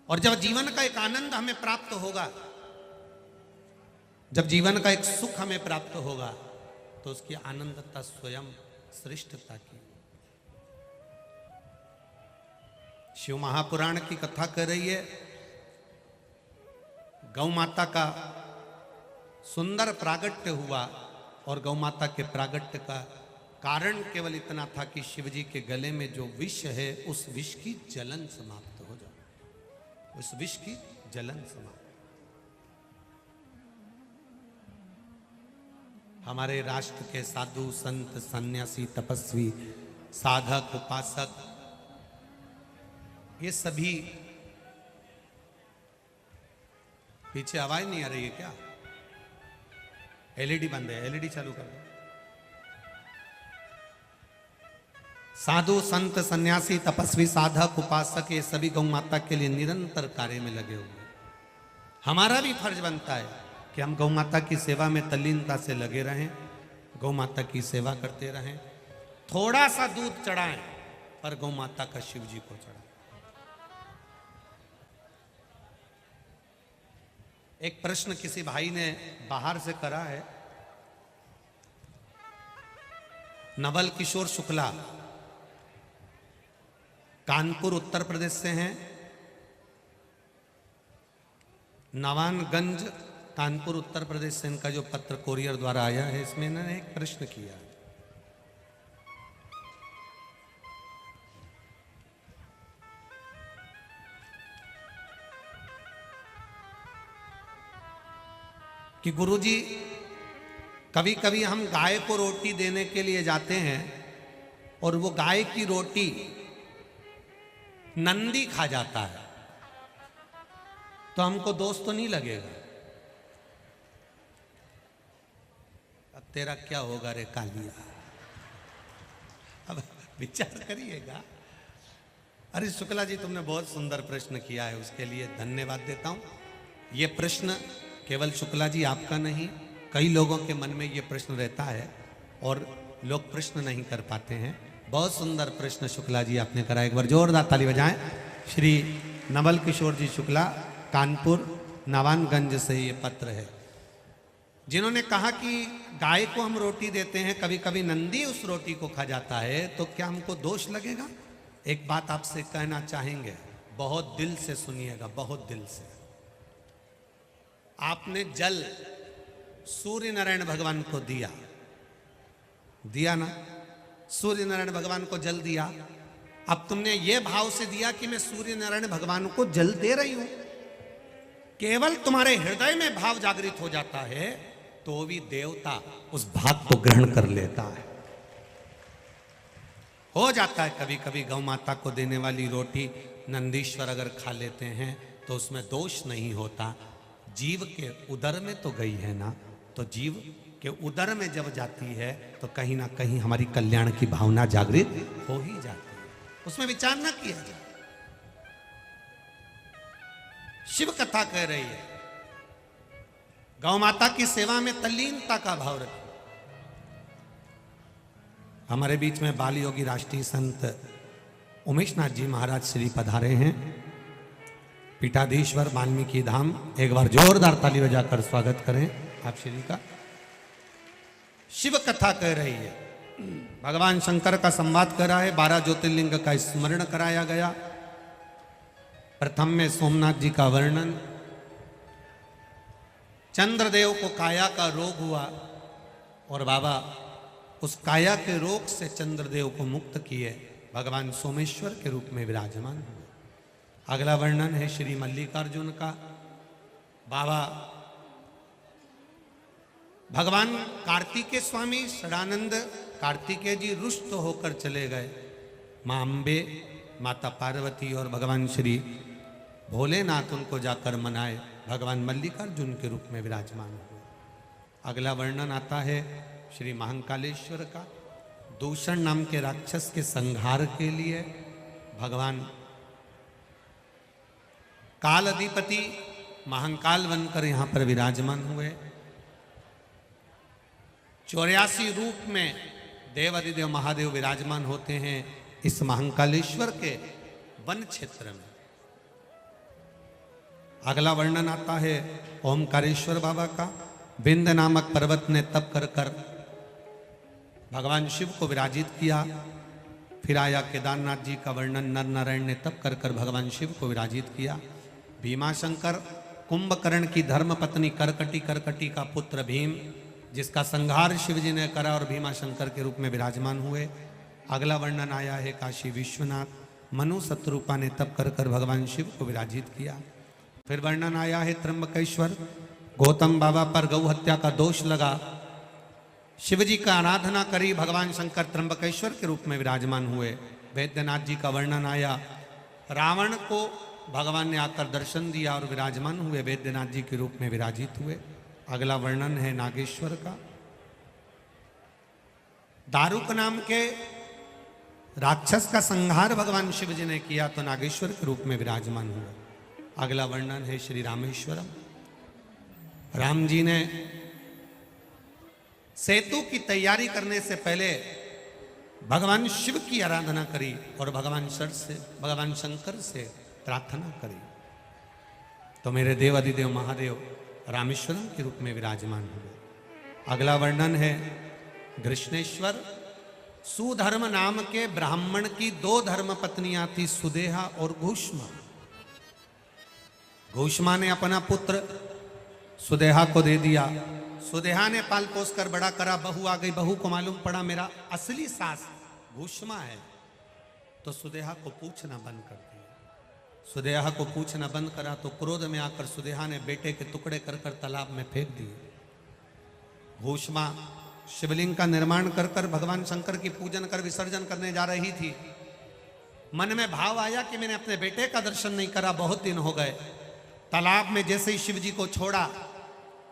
A: और जब जीवन का एक आनंद हमें प्राप्त होगा, जब जीवन का एक सुख हमें प्राप्त होगा, तो उसकी आनंदता स्वयं श्रेष्ठता की। शिव महापुराण की कथा कर रही है, गौ माता का सुंदर प्रागट्य हुआ, और गौ माता के प्रागट्य का कारण केवल इतना था कि शिव जी के गले में जो विष है, उस विष की जलन समाप्त हो जाए। उस विष की जलन समाप्त। हमारे राष्ट्र के साधु संत सन्यासी तपस्वी साधक उपासक, ये सभी, पीछे आवाज नहीं आ रही है क्या? एलईडी बंद है, एलईडी चालू कर दो। साधु संत सन्यासी तपस्वी साधक उपासक, ये सभी गौ माता के लिए निरंतर कार्य में लगे हुए। हमारा भी फर्ज बनता है कि हम गौ माता की सेवा में तल्लीनता से लगे रहें, गौ माता की सेवा करते रहें। थोड़ा सा दूध चढ़ाएं, पर गौ माता का शिव जी को चढ़ाएं। एक प्रश्न किसी भाई ने बाहर से करा है। नवल किशोर शुक्ला कानपुर उत्तर प्रदेश से हैं। नवानगंज कानपुर उत्तर प्रदेश से इनका जो पत्र कोरियर द्वारा आया है, इसमें इन्होंने एक प्रश्न किया। कि गुरुजी, कभी कभी हम गाय को रोटी देने के लिए जाते हैं और वो गाय की रोटी नंदी खा जाता है, तो हमको दोष तो नहीं लगेगा? अब तेरा क्या होगा रे कालिया? अब विचार करिएगा। अरे शुक्ला जी, तुमने बहुत सुंदर प्रश्न किया है, उसके लिए धन्यवाद देता हूं। ये प्रश्न केवल शुक्ला जी आपका नहीं, कई लोगों के मन में ये प्रश्न रहता है और लोग प्रश्न नहीं कर पाते हैं। बहुत सुंदर प्रश्न शुक्ला जी आपने करा, एक बार जोरदार ताली बजाएं। श्री नवल किशोर जी शुक्ला, कानपुर नवानगंज से ये पत्र है, जिन्होंने कहा कि गाय को हम रोटी देते हैं, कभी कभी नंदी उस रोटी को खा जाता है, तो क्या हमको दोष लगेगा? एक बात आपसे कहना चाहेंगे, बहुत दिल से सुनिएगा, बहुत दिल से। आपने जल सूर्य नारायण भगवान को दिया, दिया ना? सूर्य नारायण भगवान को जल दिया। अब तुमने ये भाव से दिया कि मैं सूर्य नारायण भगवान को जल दे रही हूं। केवल तुम्हारे हृदय में भाव जागृत हो जाता है, तो भी देवता उस भाव को ग्रहण कर लेता है। हो जाता है कभी कभी गौ माता को देने वाली रोटी नंदीश्वर अगर खा लेते हैं, तो उसमें दोष नहीं होता। जीव के उदर में तो गई है ना, तो जीव के उदर में जब जाती है, तो कहीं ना कहीं हमारी कल्याण की भावना जागृत हो ही जाती है, उसमें विचार ना किया जाए। शिव कथा कह रही है, गौ माता की सेवा में तल्लीनता का भाव रखिए। हमारे बीच में बाल योगी राष्ट्रीय संत उमेश नाथ जी महाराज श्री पधारे हैं, पीठाधीश्वर वाल्मीकि धाम। एक बार जोरदार ताली बजाकर स्वागत करें आप श्री का। शिव कथा कह रही है, भगवान शंकर का संवाद करा है, 12 ज्योतिर्लिंग का स्मरण कराया गया। प्रथम में सोमनाथ जी का वर्णन, चंद्रदेव को काया का रोग हुआ और बाबा उस काया के रोग से चंद्रदेव को मुक्त किए, भगवान सोमेश्वर के रूप में विराजमान हुए। अगला वर्णन है श्री मल्लिकार्जुन का। बाबा भगवान कार्तिकेय स्वामी षडानंद कार्तिकेय जी रुष्ट होकर चले गए। मां अंबे, माता पार्वती और भगवान श्री भोलेनाथ उनको जाकर मनाए, भगवान मल्लिकार्जुन के रूप में विराजमान हुए। अगला वर्णन आता है श्री महाकालेश्वर का। दूषण नाम के राक्षस के संहार के लिए भगवान काल अधिपति महाकाल बनकर यहां पर विराजमान हुए। 84 रूप में देवादिदेव महादेव विराजमान होते हैं इस महाकालेश्वर के वन क्षेत्र में। अगला वर्णन आता है ओमकारेश्वर बाबा का। विंध्य नामक पर्वत ने तप कर कर भगवान शिव को विराजित किया। फिर आया केदारनाथ जी का वर्णन, नर नारायण ने तप कर कर भगवान शिव को विराजित किया। भीमाशंकर, कुंभकर्ण की धर्म पत्नी करकटी का पुत्र भीम, जिसका संहार शिव जी ने करा और भीमाशंकर के रूप में विराजमान हुए। अगला वर्णन आया है काशी विश्वनाथ, मनु शत्रुपा ने तप कर कर भगवान शिव को विराजित किया। फिर वर्णन आया है त्र्यंबकेश्वर, गौतम बाबा पर गौ हत्या का दोष लगा, शिव जी का आराधना करी, भगवान शंकर त्र्यंबकेश्वर के रूप में विराजमान हुए। वैद्यनाथ जी का वर्णन आया, रावण को भगवान ने आकर दर्शन दिया और विराजमान हुए, वैद्यनाथ जी के रूप में विराजित हुए। अगला वर्णन है नागेश्वर का। दारुक नाम के राक्षस का संहार भगवान शिव जी ने किया तो नागेश्वर के रूप में विराजमान हुए। अगला वर्णन है श्री रामेश्वरम। राम जी ने सेतु की तैयारी करने से पहले भगवान शिव की आराधना करी और भगवान शंकर से प्रार्थना करी, तो मेरे देव अधिदेव महादेव रामेश्वरम के रूप में विराजमान हुए। अगला वर्णन है कृष्णेश्वर। सुधर्म नाम के ब्राह्मण की 2 धर्म पत्नियां थी, सुदेहा और घूष्मा। घूष्मा ने अपना पुत्र सुदेहा को दे दिया। सुदेहा ने पाल पोस कर बड़ा करा, बहू आ गई, बहू को मालूम पड़ा मेरा असली सास घूष्मा है, तो सुदेहा को पूछना बंद कर दिया। सुदेहा को पूछना बंद करा तो क्रोध में आकर सुदेहा ने बेटे के टुकड़े कर कर तालाब में फेंक दिए। घूष्मा शिवलिंग का निर्माण कर कर भगवान शंकर की पूजन कर विसर्जन करने जा रही थी। मन में भाव आया कि मैंने अपने बेटे का दर्शन नहीं करा, बहुत दिन हो गए। तालाब में जैसे ही शिव जी को छोड़ा,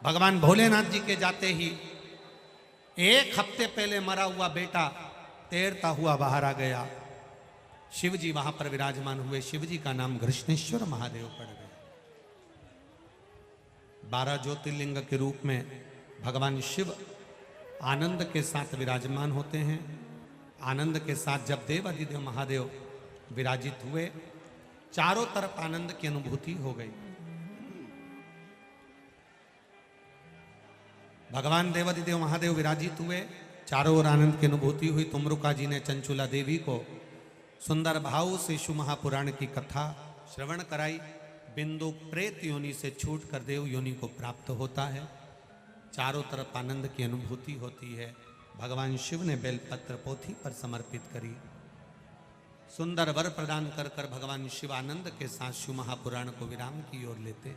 A: भगवान भोलेनाथ जी के जाते ही 1 हफ्ते पहले मरा हुआ बेटा तैरता हुआ बाहर आ गया। शिव जी वहां पर विराजमान हुए, शिव जी का नाम कृष्णेश्वर महादेव पड़ गया। 12 ज्योतिर्लिंग के रूप में भगवान शिव आनंद के साथ विराजमान होते हैं। आनंद के साथ जब देव अधिदेव महादेव विराजित हुए, चारों तरफ आनंद की अनुभूति हो गई। भगवान देवादिदेव महादेव विराजित हुए, चारों ओर आनंद की अनुभूति हुई। तुमरुका जी ने चंचुला देवी को सुंदर भाव से शिव महापुराण की कथा श्रवण कराई। बिंदु प्रेत योनि से छूट कर देव योनि को प्राप्त होता है। चारों तरफ आनंद की अनुभूति होती है। भगवान शिव ने बेलपत्र पोथी पर समर्पित करी। सुंदर वर प्रदान कर कर भगवान शिव आनंद के साथ शिव महापुराण को विराम की ओर लेते